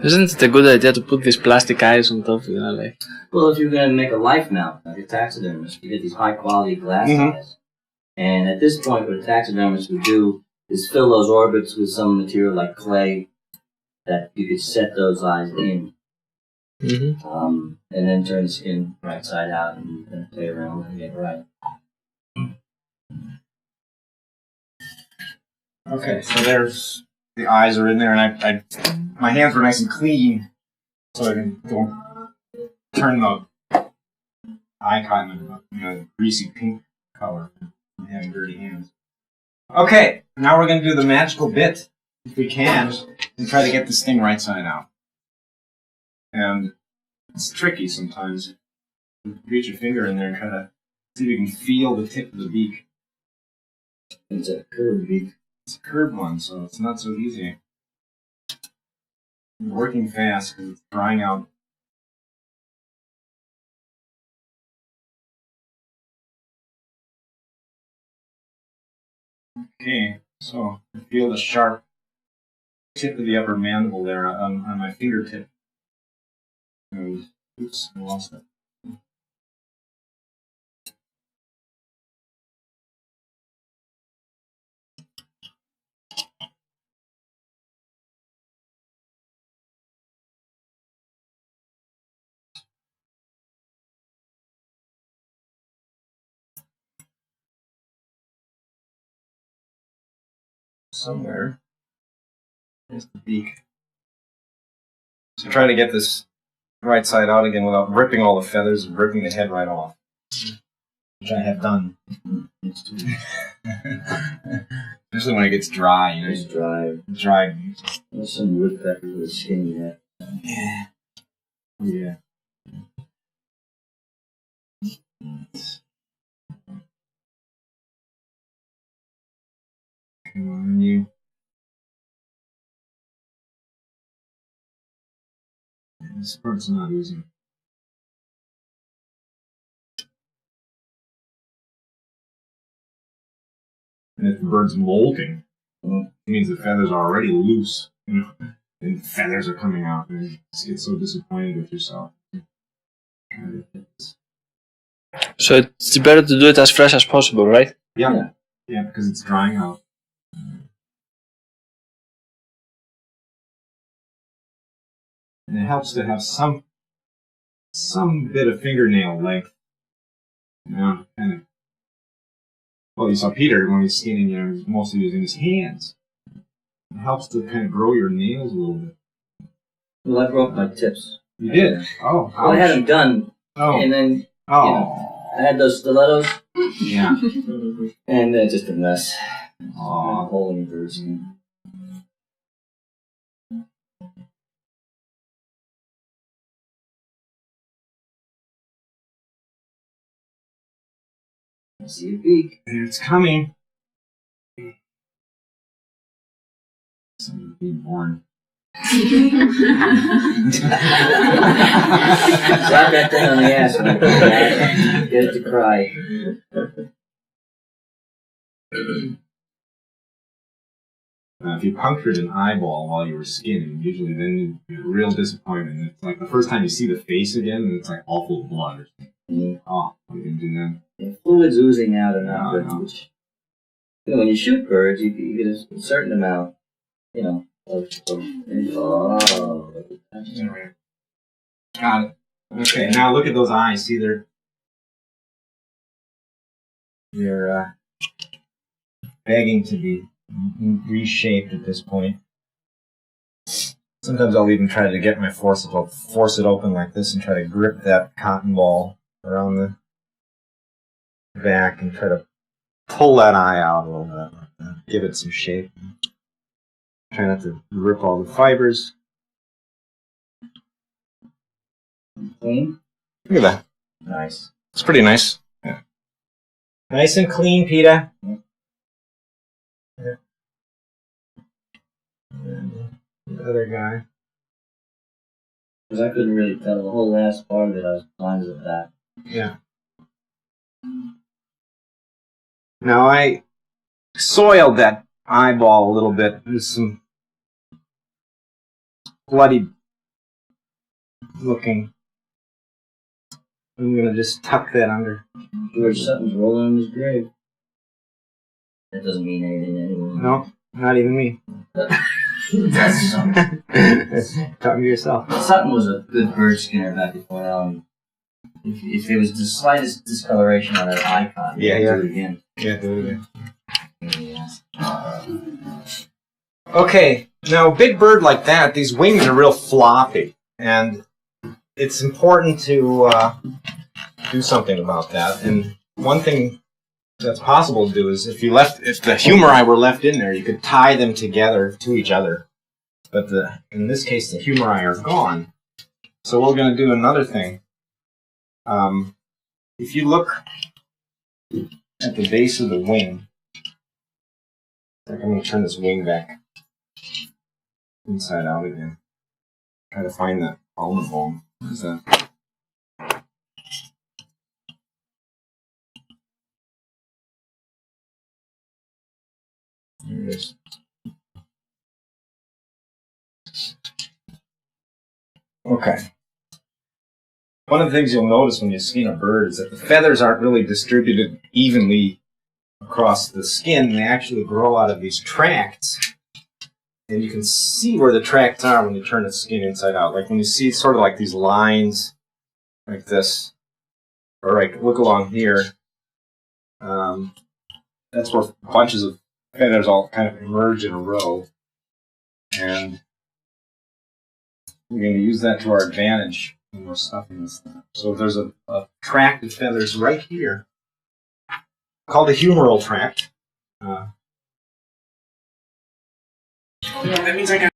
Isn't it a good idea to put these plastic eyes on top, like?
Well, if you're going to make a life mount, like a taxidermist, you get these high-quality glass eyes. And at this point, what a taxidermist would do is fill those orbits with some material like clay that you could set those eyes in. And then turn the skin right side out and then play around with it and get it right.
Okay, so there's the eyes are in there, and my hands were nice and clean, so I can go turn the eye cotton into a greasy pink color from having dirty hands. Okay, now we're going to do the magical bit, if we can, and try to get this thing right side out. And it's tricky sometimes. You reach your finger in there and try to see if you can feel the tip of the beak.
It's a curved beak.
It's a curved one, so it's not so easy. I'm working fast because it's drying out. Okay, so I feel the sharp tip of the upper mandible there on my fingertip. And, oops, I lost it. Somewhere. There's the beak. So try to get this right side out again without ripping all the feathers and ripping the head right off. Which I have done. Especially when it gets dry, you know.
It's dry.
Dry.
There's some woodpeckers with skinny head.
Yeah. Yeah. Come on, you. This part's not easy. And if the bird's molting, it means the feathers are already loose, you know, and feathers are coming out, and you just get so disappointed with yourself.
So it's better to do it as fresh as possible, right?
Yeah. Yeah, because it's drying out. And it helps to have some bit of fingernail length. You know, kind of. Well, you saw Peter when he's skinning, you know, he's mostly using his hands. It helps to kind of grow your nails a little bit.
Well, I broke my tips.
You did? Oh,
Well, I had them done,
Oh.
and then
Oh.
you know, I had those stilettos,
Yeah.
and they're just a mess.
Aw.
A hole in your skin. I see a beak.
There it's coming. Somebody being born.
Slap that thing on the ass when I come back. Get it to cry.
If you punctured an eyeball while you were skinning, usually then you get real disappointment. It's like the first time you see the face again, and it's like all full of blood or something. Oh, what are you going to do then?
The fluid's oozing out or not.
No.
Which, when you shoot birds, you get a certain amount, of
Got it. Okay, now look at those eyes. See, they're begging to be reshaped at this point. Sometimes I'll even try to get my force it open like this and try to grip that cotton ball around the back and try to pull that eye out a little bit, give it some shape. Try not to rip all the fibers.
clean.
Look at that.
Nice.
It's pretty nice. Yeah. Nice and clean, Peter. Yeah. And the other guy.
Because I couldn't really tell the whole last part of it. I was blind as that.
Yeah. Now I soiled that eyeball a little bit. There's some bloody looking. I'm gonna just tuck that under.
George Sutton's rolling in his grave. That doesn't mean anything to anyone.
No, not even me.
That's something.
Talking to yourself.
Sutton was a good bird skinner back before now. If there was the slightest discoloration on that icon,
Yeah.
do it again.
Yeah, do it again.
Yes.
Okay, now a big bird like that, these wings are real floppy, and it's important to do something about that. And one thing that's possible to do is if the humeri were left in there, you could tie them together to each other. But in this case, the humeri are gone. So we're going to do another thing. If you look at the base of the wing, I'm going to turn this wing back inside out again. Try to find that bone. What is that? There it is. Okay. One of the things you'll notice when you skin a bird is that the feathers aren't really distributed evenly across the skin. They actually grow out of these tracts. And you can see where the tracts are when you turn the skin inside out. Like when you see sort of like these lines like this. Or like look along here. That's where bunches of feathers all kind of emerge in a row. And we're going to use that to our advantage when we're stuffing this thing. So there's a tract of feathers right here called a humeral tract. That means I got.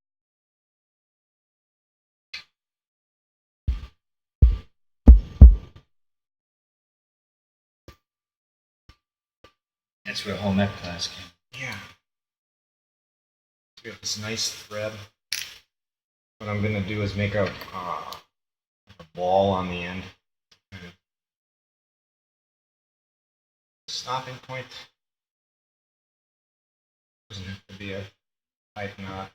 That's where home ec class came.
Yeah. We have this nice thread. What I'm going to do is make a ball on the end. Stopping point. Doesn't have to be a tight knot.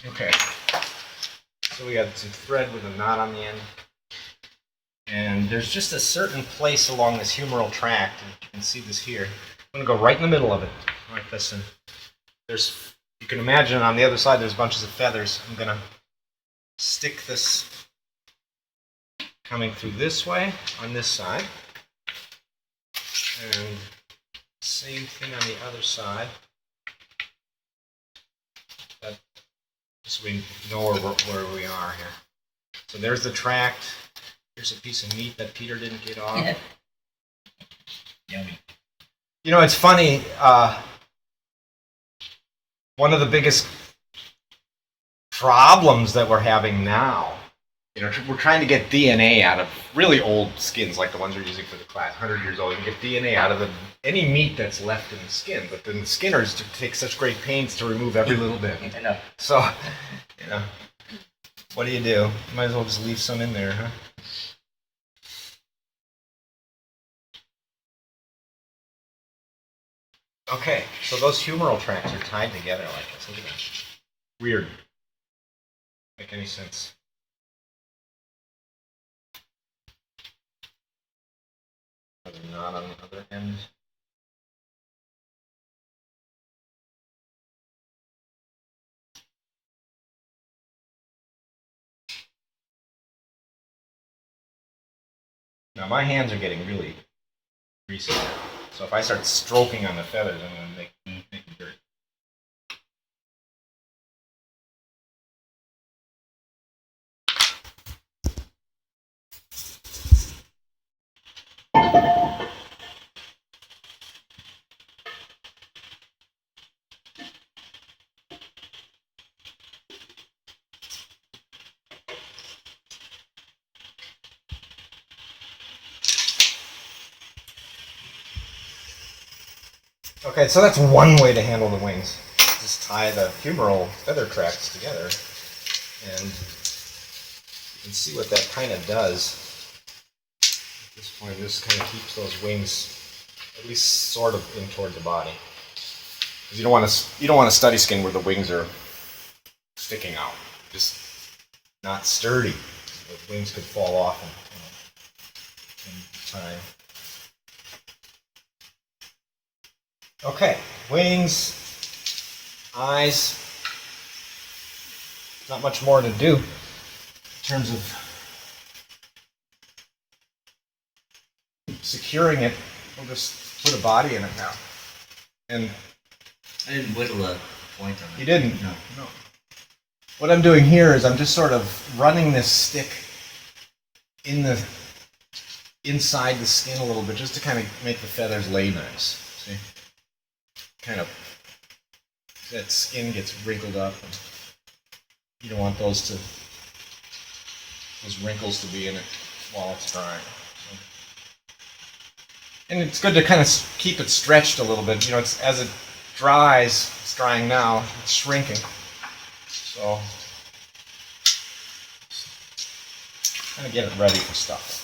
Okay. So we got some thread with a knot on the end. And there's just a certain place along this humeral tract, and you can see this here. I'm going to go right in the middle of it, like this. And you can imagine on the other side there's bunches of feathers. I'm going to stick this coming through this way on this side. And same thing on the other side. So we know where we are here. So there's the tract. Here's a piece of meat that Peter didn't get off.
Yummy.
You know, it's funny. One of the biggest problems that we're having now, we're trying to get DNA out of really old skins, like the ones we're using for the class, 100 years old. You can get DNA out of any meat that's left in the skin, but then the skinners take such great pains to remove every little bit.
I know.
So, what do? You might as well just leave some in there, huh? Okay, so those humeral tracts are tied together like this. Look at that. Weird. Make any sense? Not on the other end. Now my hands are getting really greasy now. So if I start stroking on the feathers, I'm going to make dirt. Okay, so that's one way to handle the wings. Just tie the humeral feather tracts together, and you can see what that kind of does. At this point, this kind of keeps those wings at least sort of in toward the body. Because you don't want a study skin where the wings are sticking out, just not sturdy. The wings could fall off in time. Okay, wings, eyes, not much more to do in terms of securing it. We'll just put a body in it now. And
I didn't whittle a point on it.
you didn't?
No.
No. What I'm doing here is I'm just sort of running this stick inside the skin a little bit, just to kind of make the feathers lay nice. See? Kind of, that skin gets wrinkled up, and you don't want those wrinkles to be in it while it's drying. So. And it's good to kind of keep it stretched a little bit. You know, as it dries, it's drying now, it's shrinking. So, kind of get it ready for stuff.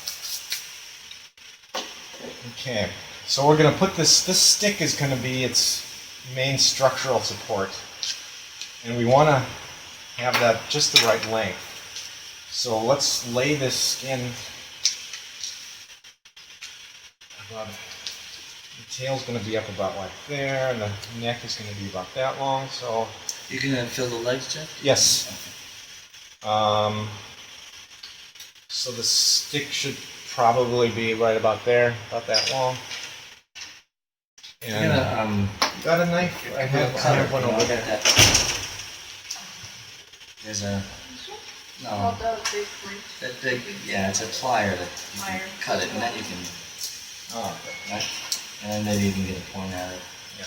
Okay, so we're going to put this stick is going to be its main structural support, and we want to have that just the right length. So let's lay this skin about, the tail's going to be up about like there, and the neck is going to be about that long. So
You gonna fill the legs, Jeff?
yes. So the stick should probably be right about there, about that long.
You're
And
gonna
got a knife? I have one over
Look
there.
at that. There's a no. That big, yeah, it's a plier that you can cut it, and then you can,
Oh,
right? And then maybe you can get a point out of it.
yeah.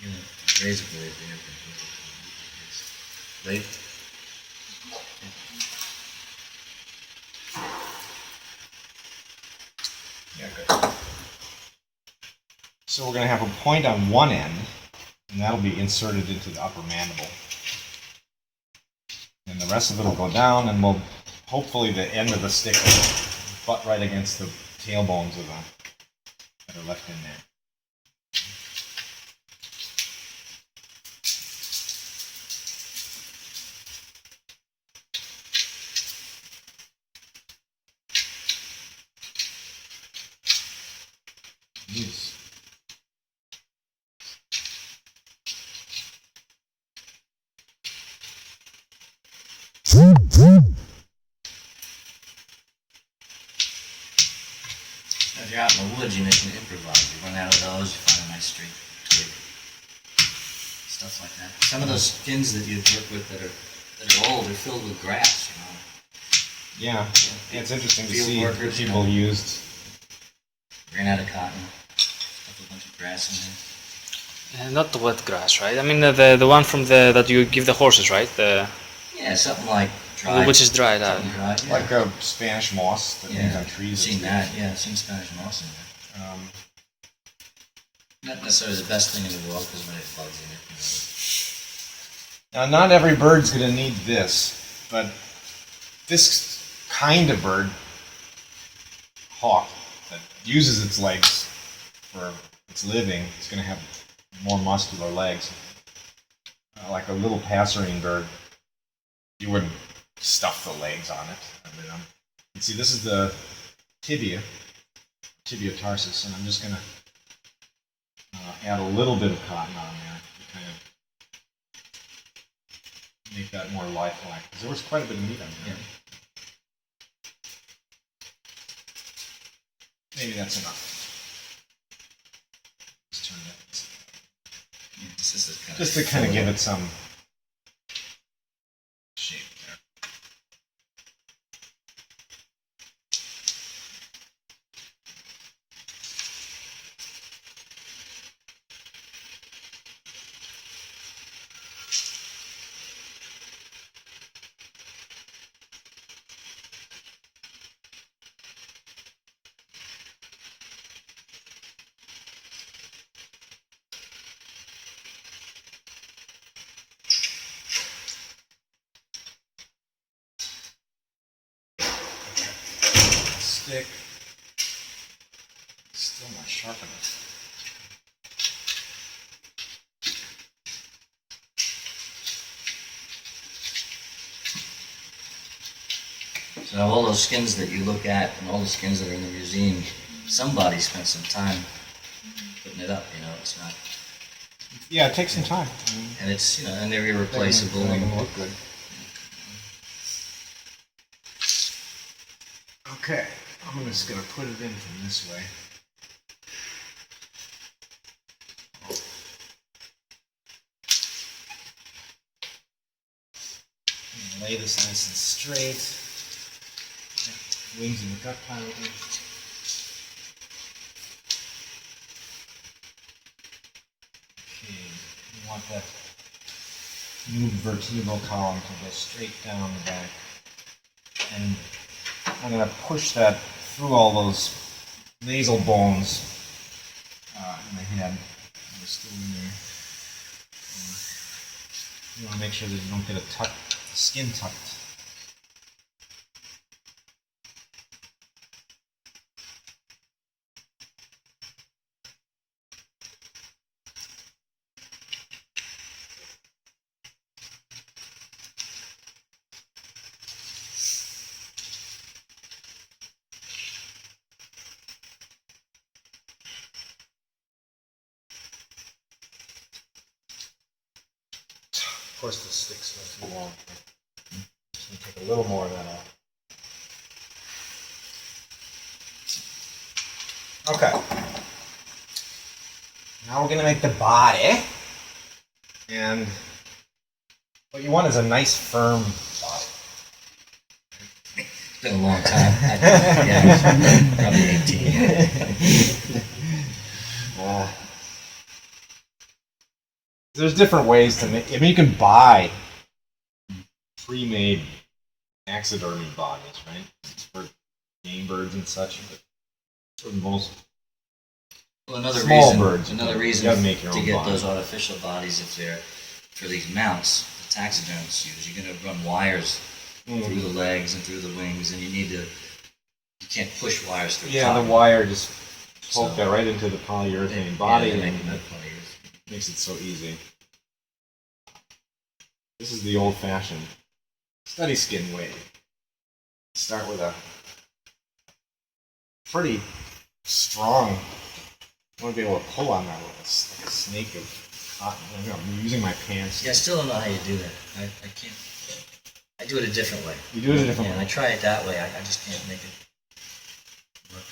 You're gonna razor blade there. Blade?
Yeah, good. So we're going to have a point on one end, and that'll be inserted into the upper mandible. And the rest of it will go down, and we'll hopefully the end of the stick will butt right against the tailbones of that are left in there. Yes.
If you're out in the woods, you can improvise. You run out of those, you find a nice straight twig. Stuff like that. Some of those skins that you work with that are old, they're filled with grass, you know.
Yeah, it's interesting to
Field
see
workers,
people
you know.
used.
Ran out of cotton. Stuff a bunch of grass in there.
Not the wet grass, right? I mean the one from that you give the horses, right?
Yeah, something like dried.
Which is dried out.
Something dried, yeah.
Like a Spanish moss that hangs
Yeah,
on trees.
seen that, yeah, seen Spanish moss in there.
Not necessarily the best thing in the world because when it plugs in,
Now, not every bird's going to need this, but this kind of bird, hawk, that uses its legs for its living, is going to have more muscular legs. Like a little passerine bird, you wouldn't stuff the legs on it. I mean, you see, this is the tibia tarsus, and I'm just going to add a little bit of cotton on there to kind of make that more lifelike, because there was quite a bit of meat on there. Maybe that's enough. Just turn that. Just to kind of give it some shape there. Stick. Still not sharp enough.
So all those skins that you look at and all the skins that are in the museum, somebody spent some time putting it up, you know, it's not.
Yeah, it takes some time.
And it's, you know, and they're irreplaceable. And
look good. Okay, I'm just going to put it in from this way. And lay this nice and straight. Wings in the gut pile. Okay, you want that new vertebral column to go straight down the back. And I'm going to push that through all those nasal bones in the head. They're still in there. You want to make sure that you don't get the skin tucked. Of course, the stick's not too long. Just going to take a little more of that off. Okay. Now we're going to make the body. And what you want is a nice, firm body.
It's been a long time. Yeah, probably 18.
There's different ways to make. I mean, you can buy pre-made taxidermy bodies, right? For game birds and such, but for most
Well, another
small
reason,
birds,
another
you
reason
gotta make your
to
own
get
body.
those artificial bodies, if they're for these mounts, the taxidermists use, you're going to run wires through the legs and through the wings, and you can't push wires through.
Yeah, the wire just poke that right into the polyurethane body,
and
and that makes it so easy. This is the old-fashioned study skin way. Start with a pretty strong. I want to be able to pull on that with like a snake of cotton. I'm using my pants.
Yeah, I still don't know how you do that. I can't. I do it a different way.
You do it a different
Yeah,
way.
I try it that way. I just can't make it work.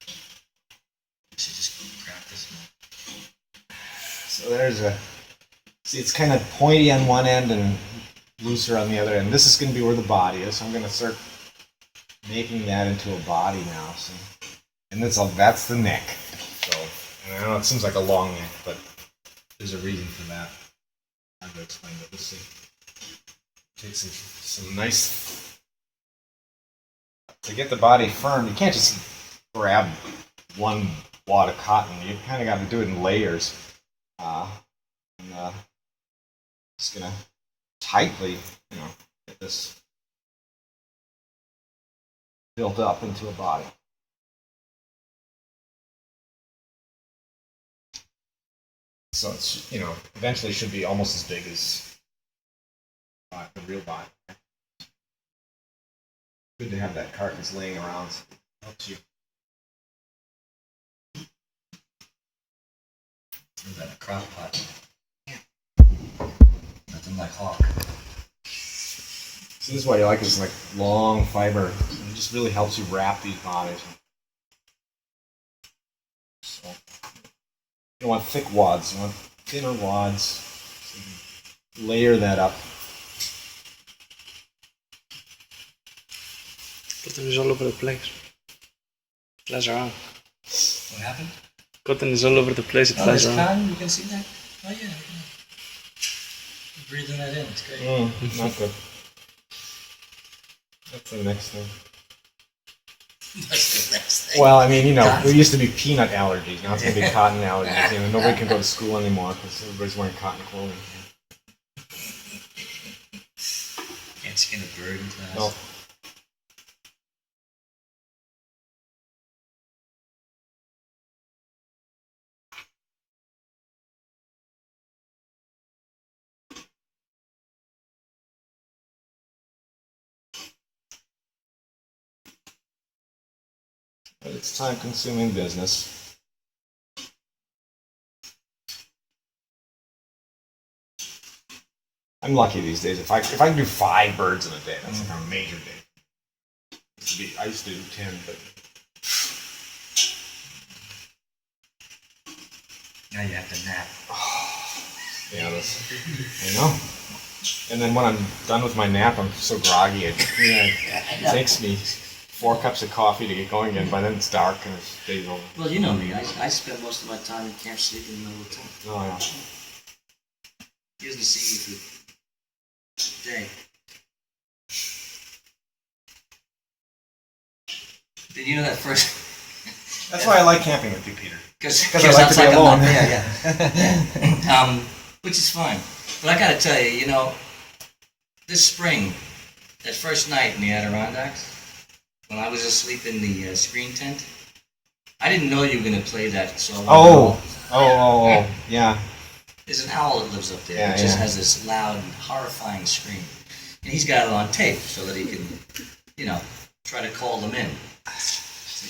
I should just practice more.
So there's a. See, it's kind of pointy on one end and looser on the other end. This is going to be where the body is. So I'm going to start making that into a body now. So, and that's the neck. So, and I know it seems like a long neck, but there's a reason for that. I'm going to explain it. Let's see. Take some nice. To get the body firm, you can't just grab one wad of cotton. You kind of got to do it in layers. Just gonna tightly, get this built up into a body. So it's, eventually should be almost as big as the real body. Good to have that carcass laying around. So it helps you.
Is that a crock pot? Nothing like hawk.
So this is why you like this like long fiber. It just really helps you wrap these bodies. So you don't want thick wads. You want thinner wads. So you layer that up.
Cotton is all over the place. Flies around.
What happened?
Cotton is all over the place. It
Oh,
flies
there's
around.
cotton? You can see that? Oh, yeah. You're breathing that in. It's great.
Not good. That's the next thing.
That's the next thing.
Well, I mean, there used to be peanut allergies. Now it's going to be cotton allergies. Nobody can go to school anymore because everybody's wearing cotton clothing.
Can't skin a bird in class.
No. But it's time-consuming business. I'm lucky these days. If I can do 5 birds in a day, that's like a major day. I used to do 10, but
Now you have to nap.
yeah, I know. And then when I'm done with my nap, I'm so groggy. It takes me 4 cups of coffee to get going again. By then it's dark and it's day's over.
Well, you know me. I spend most of my time in camp sleeping in the middle of the tent.
Oh, yeah.
He doesn't see me through the day. Did you know that first?
That's why I like camping with you, Peter.
Because
I like to be alone.
Yeah. Which is fine. But I gotta tell you, this spring, that first night in the Adirondacks, when I was asleep in the screen tent, I didn't know you were gonna play that. So
Yeah.
There's an owl that lives up there.
Yeah,
It just
yeah.
has this loud, horrifying scream, and he's got it on tape so that he can, try to call them in.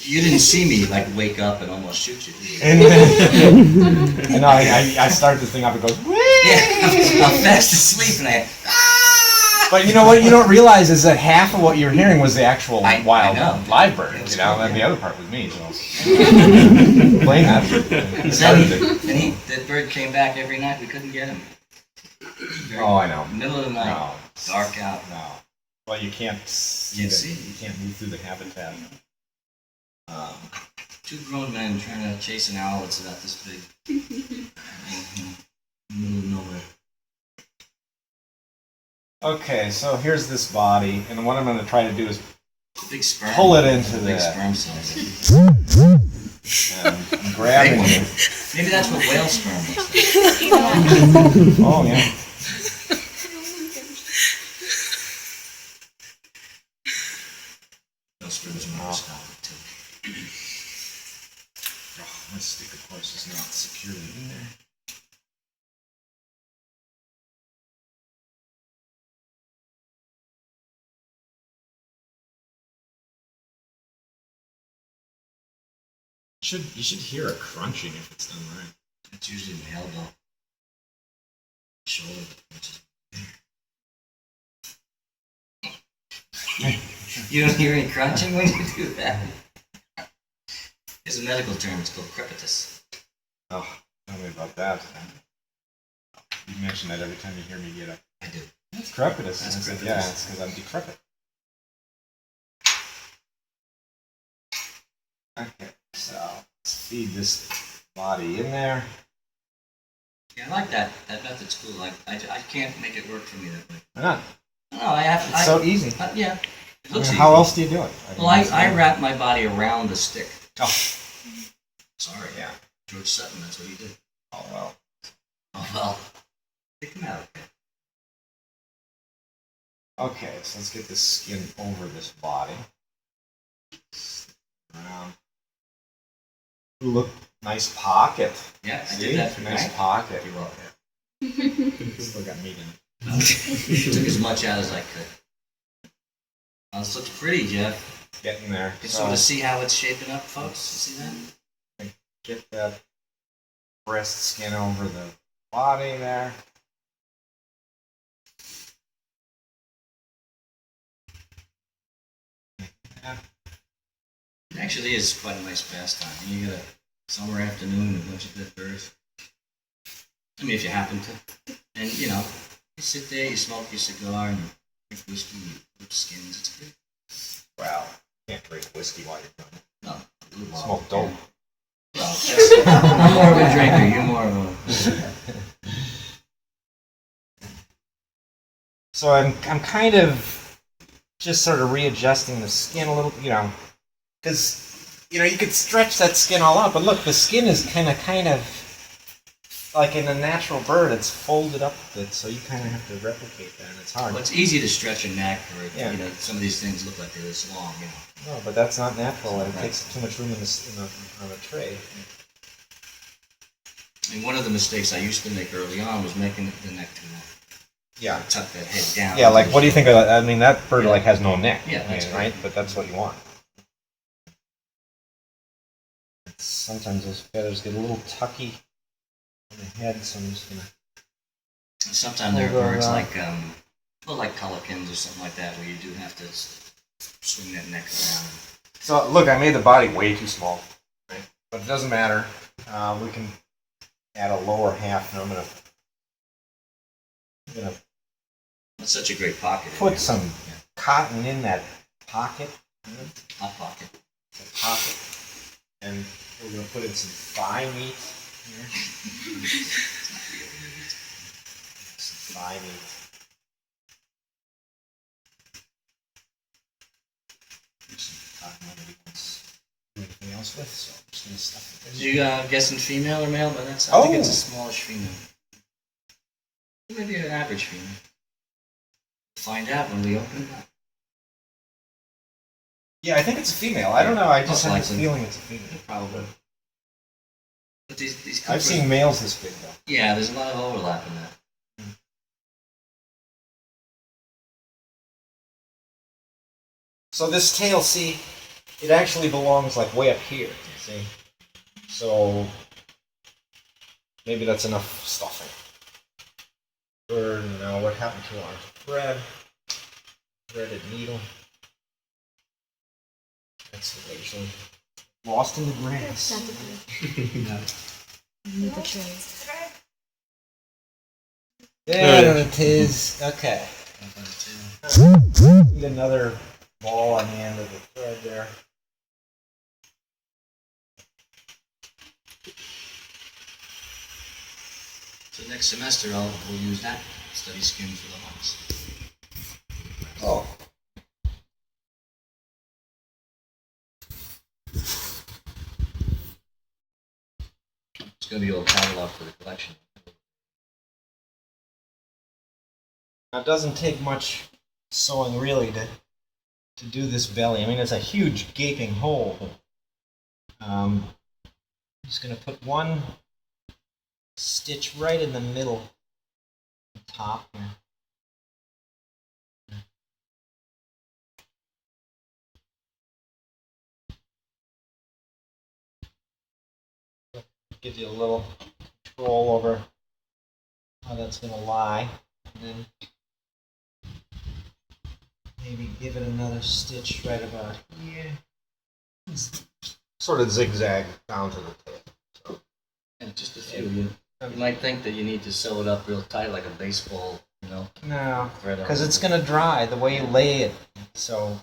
You didn't see me wake up and almost shoot you.
And I started this thing up. It goes.
Yeah, I'm fast asleep and
But you know what you don't realize is that half of what you're hearing was the actual
I
wild
know.
live bird.
It's
And
cool,
the
yeah.
other part was me. So playing that. He started it.
That bird came back every night. We couldn't get him.
Oh, I know.
Middle of the night,
No.
dark out.
No. Well, you can't see.
Can't see.
You can't move through the habitat.
2 grown men trying to chase an owl that's about this big. In the middle of nowhere.
Okay, so here's this body, and what I'm going to try to do is
It's a big sperm.
pull it into
Big
the
sperm cells.
and grabbing
Big
it.
Maybe that's what whale sperm looks like.
Oh yeah.
Whale sperm's microscopic too.
Oh, my stick, of course, is not securely in there. You should hear it crunching if it's done right.
It's usually my elbow. Shoulder. You don't hear any crunching when you do that. There's a medical term, it's called crepitus.
Oh, tell me about that. You mention that every time you hear me get up.
I do.
That's crepitus.
That's
I said,
crepitus.
yeah, it's because I'm decrepit. Okay, so let's feed this body in there.
Yeah, I like that. That method's cool. I can't make it work for me that way.
Why not?
No, I have
It's so easy.
yeah. It looks
How
easy.
else do you do it?
Well, I wrap my body around the stick.
Oh.
Sorry.
Yeah.
George Sutton, that's what he did.
Oh well.
Oh, well. Take him out.
Okay, so let's get this skin over this body. Around. Ooh, look, nice pocket.
Yeah, I
See?
did that for
Nice
Greg.
pocket.
You're welcome.
Still got meat in it.
Took as much out as I could. Oh, this looks pretty, Jeff.
Getting there.
You can sort of see how it's shaping up, folks. You see that?
Get that breast skin over the body there. Yeah.
It actually is quite a nice pastime. You got a summer afternoon and a bunch of dead birds. I mean, if you happen to. And, you know, you sit there, you smoke your cigar, and you drink whiskey, you flip skins. It's good.
Well, you can't drink whiskey while you're doing it.
No.
Smoke dope.
Well, I'm more of a drinker. You're more of a...
So I'm kind of just sort of readjusting the skin a little, because you could stretch that skin all out, but look, the skin is kind of like in a natural bird, it's folded up a bit, so you kind of have to replicate that, and it's hard.
Well, it's easy to stretch a neck, or
Yeah.
some of these things look like they're this long.
No, but that's not natural. It takes too much room on a tray.
I mean, one of the mistakes I used to make early on was making the neck too long.
Yeah.
Tuck that head down.
Yeah, like what do you think of that? I mean, that bird like has no neck.
Yeah, that's
right. But that's what you want. Sometimes those feathers get a little tucky on the head, so I'm just gonna.
Sometimes there are birds like pelicans or something like that, where you do have to swing that neck around.
So look, I made the body way too small, right? But it doesn't matter. We can add a lower half, and I'm gonna
It's such a great pocket.
put some cotton in that pocket.
Hot pocket.
The pocket, and we're gonna put in some thigh meat here. Some thigh meat. There's some cotton nobody wants to do anything else with, so I'm just gonna stuff it in.
Did you guessing female or male? But I think it's a smallish female. Maybe an average female. Find out when we open it up.
Yeah, I think it's a female. I don't know. I just
Most
have this
likely.
feeling it's a female.
Probably. But these
I've
Coopers-
seen males this big though.
Yeah, there's a lot of overlap in that.
So this tail, see, it actually belongs like way up here. See, so maybe that's enough stuffing. Now, what happened to our thread? Threaded needle. That's actually lost in the grass.
Need the trays.
There it is. Okay. Need another ball on the end of the thread there.
So next semester we'll use that study skin for the hawks.
Oh.
It's going to be a little catalog for the collection.
Now, it doesn't take much sewing really to do this belly. I mean, it's a huge gaping hole. I'm just going to put one stitch right in the middle, the top here. Gives you a little control over how that's going to lie. And then maybe give it another stitch right about here. Sort of zigzag down to the tail. So.
And just a few. You might think that you need to sew it up real tight like a baseball,
No,
thread.
because it's going to dry the way you lay it. So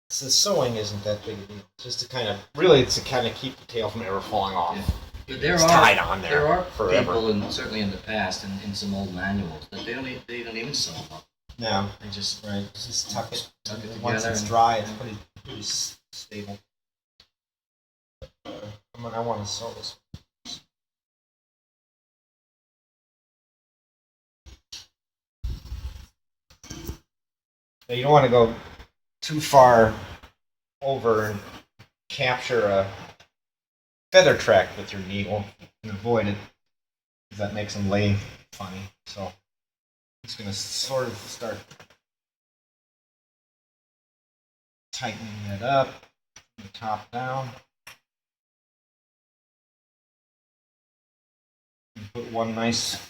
the sewing isn't that big a deal. It's just to kind of, really, it's to kind of keep the tail from ever falling off.
Yeah. But there
It's
are
tied on there
are
forever.
people, and certainly in the past, in some old manuals, that they don't even sew them up.
No,
They just
right. Just tuck it.
Tuck it
Once
together
it's
and-
dry, it's pretty stable. I'm I want to sew this. Now you don't want to go too far over and capture a feather track with your needle and avoid it, because that makes them lay funny. So I'm just going to sort of start tightening that up from the top down. And put one nice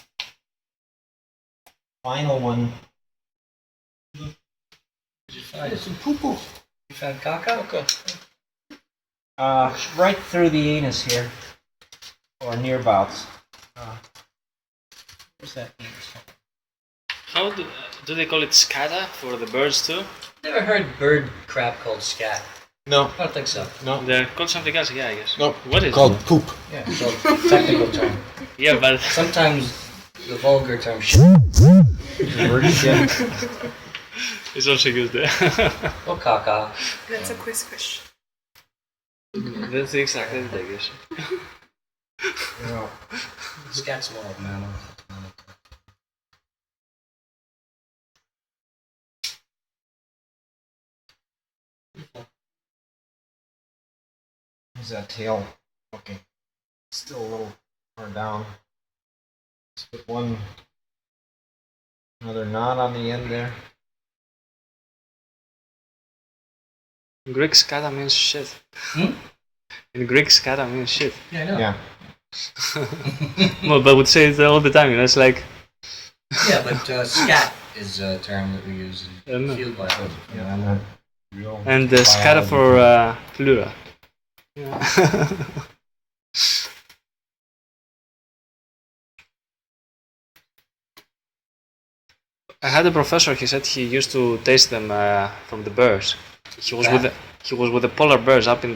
final one.
Did you find some poo-poo? You found caca?
Right through the anus here, or nearabouts. What's that?
How do they call it scata for the birds too?
Never heard bird crap called scat.
No,
I don't think so.
no,
They're called something else, yeah, I guess.
no.
What is
Called
it?
poop.
Yeah, so technical term.
Yeah, but
Sometimes the vulgar term shit.
it's also used there.
Or caca.
That's a quiz question.
That's exactly it, I guess.
No.
Scat's more of mammal.
How's that tail looking? Still a little far down. Let's put another knot on the end there.
In Greek, scata means shit.
Hmm?
In Greek, scata means shit.
Yeah, I know.
Yeah.
Well, but would say it all the time, you know, it's like...
Yeah, but scat is a term that we use in
no.
field biology.
Yeah, I'm not real.
And scata
biology.
for plural. Yeah. I had a professor, he said he used to taste them from the birds. He was with the polar bears up in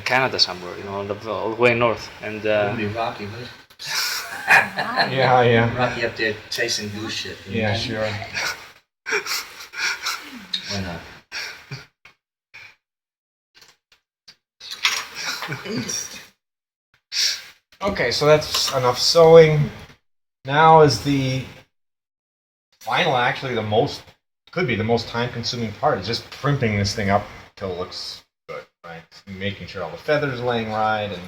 Canada somewhere, you know, all the way north. And
It'd be rocky, but
Yeah.
rocky up there chasing goose shit.
Yeah, sure.
Why not?
Okay, so that's enough sewing. Now is the final, actually could be the most time-consuming part, is just primping this thing up till it looks good, right? And making sure all the feathers are laying right and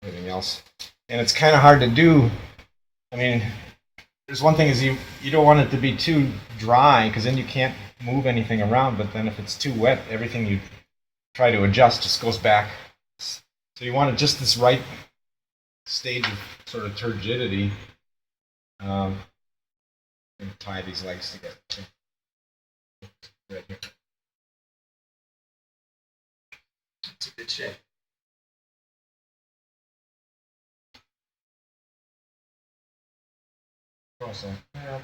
everything else. And it's kind of hard to do. I mean, there's one thing is you don't want it to be too dry, because then you can't move anything around, but then if it's too wet, everything you try to adjust just goes back. So you want just this right stage of sort of turgidity. And tie these legs together. Right here.
It's a good shape.
Awesome. Yeah.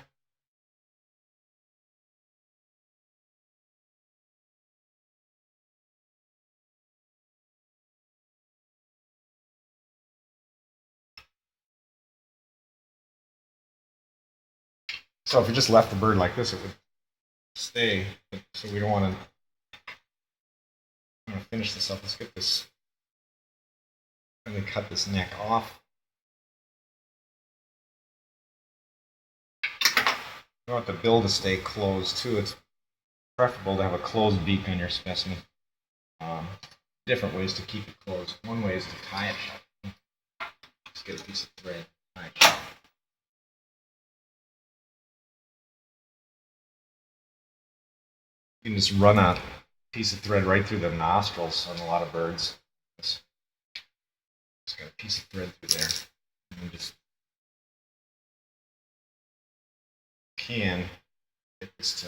So if you just left the bird like this, it would stay. So we don't want to finish this up. Let's get this. And then cut this neck off. You want the bill to stay closed too. It's preferable to have a closed beak on your specimen. Different ways to keep it closed. One way is to tie it shut. Just get a piece of thread, tie it shut. You can just run a piece of thread right through the nostrils on a lot of birds. Just got a piece of thread through there. And you just can get this to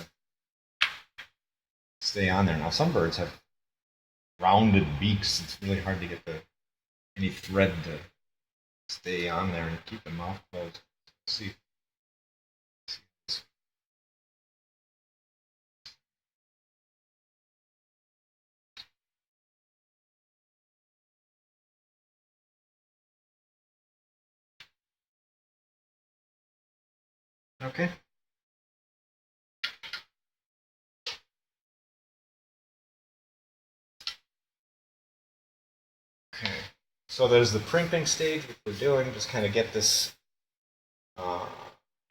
stay on there. Now some birds have rounded beaks. It's really hard to get any thread to stay on there and keep the mouth closed. Let's see. Okay. So there's the primping stage, which we're doing, just kind of get this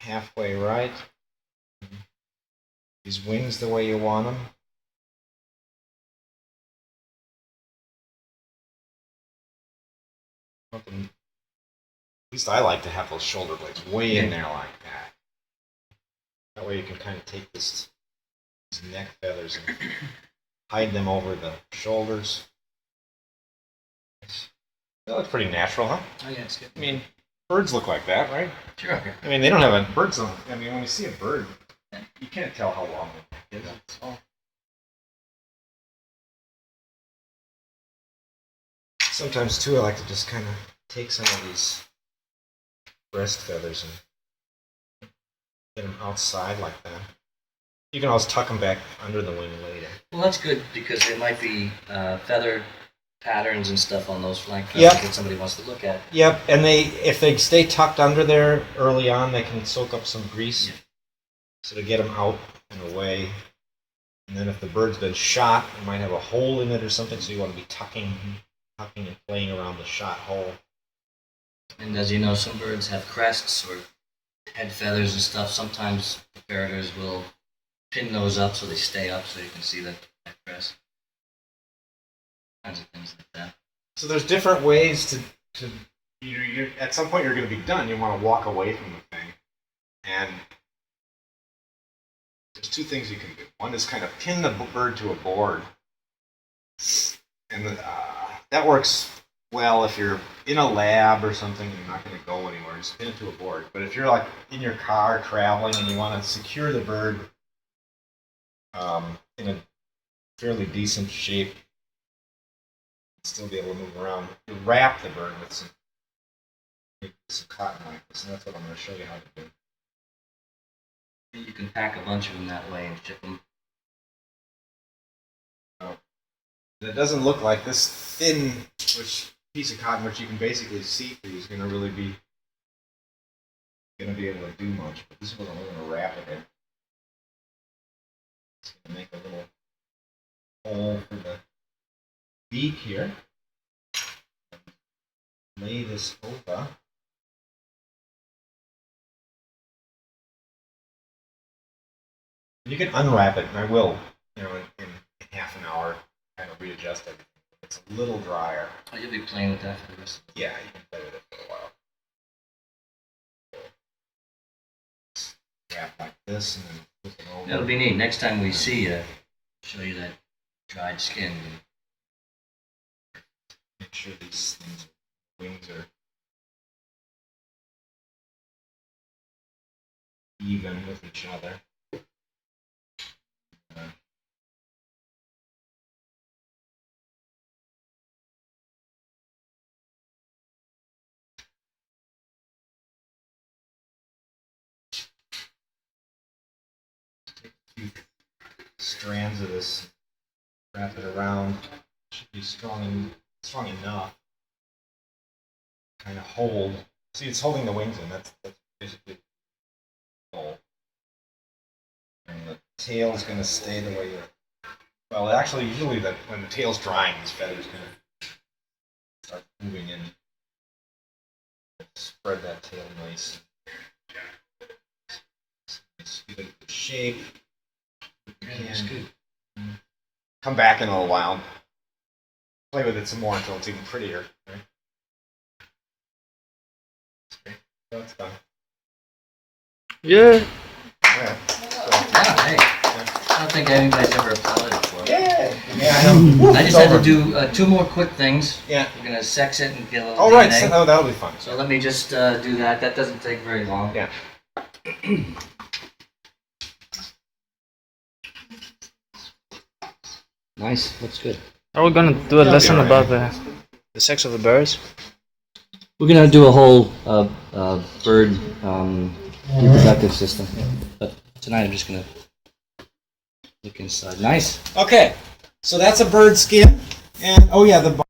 halfway right. These wings the way you want them. At least I like to have those shoulder blades way in there like that. That way you can kind of take these neck feathers and hide them over the shoulders. That looks pretty natural, huh?
Oh yeah, it's good.
I mean, birds look like that, right?
Sure.
I mean, they don't have a birds on. I mean, when you see a bird, you can't tell how long it is. Sometimes too, I like to just kind of take some of these breast feathers and get them outside like that. You can always tuck them back under the wing later.
Well, that's good because there might be feather patterns and stuff on those flank feathers
Yep.
that somebody wants to look at.
Yep, and if they stay tucked under there early on, they can soak up some grease.
Yeah.
So to get them out and away. And then if the bird's been shot, it might have a hole in it or something, so you want to be tucking and playing around the shot hole.
And as you know, some birds have crests or head feathers and stuff. Sometimes the ferreters will pin those up so they stay up so you can see that crest. Kinds of things like that.
So there's different ways to at some point you're going to be done. You want to walk away from the thing. And there's two things you can do. One is kind of pin the bird to a board. And that works well if you're in a lab or something and you're not going to go anywhere. Just pin it to a board. But if you're like in your car traveling and you want to secure the bird in a fairly decent shape, still be able to move around, you wrap the bird with some cotton like this, and that's what I'm going to show you how to do.
You can pack a bunch of them that way and ship them.
And it doesn't look like this thin piece of cotton, which you can basically see through, is going to really be able to do much. But this is what I'm going to wrap it in. It's going to make a little hole for the beak here. Lay this over. You can unwrap it, and I will, in half an hour, kind of readjust everything. It's a little drier.
Oh, you'll be playing with that for the rest of the
Yeah, you can play with it for a while. Wrap like this, and then flip it over.
That'll be neat. Next time we see you, show you that dried skin.
Make sure these wings are even with each other. Take a few strands of this, wrap it around. Should be strong enough. Kind of hold. See, it's holding the wings in. That's basically the goal. And the tail's going to stay the way you're. Well, actually, usually when the tail's drying, these feathers going to start moving in. Spread that tail nice. Give it a good shape.
That's good.
Come back in a little while. Play with it some more until it's even prettier. Right? That's done.
Yeah.
Yeah.
Yeah, hey. I don't think anybody's ever applauded before.
Yeah, I know.
I just had to do two more quick things.
Yeah.
We're going to sex it and get a little
Oh, right.
DNA.
So, that'll be fun.
So let me just do that. That doesn't take very long.
Yeah.
Nice. Looks good.
Are we gonna do a lesson
alright.
about the sex of the birds?
We're going to do a whole bird reproductive system. But tonight I'm just going to look inside. Nice.
Okay. So that's a bird skin. And, oh, yeah, the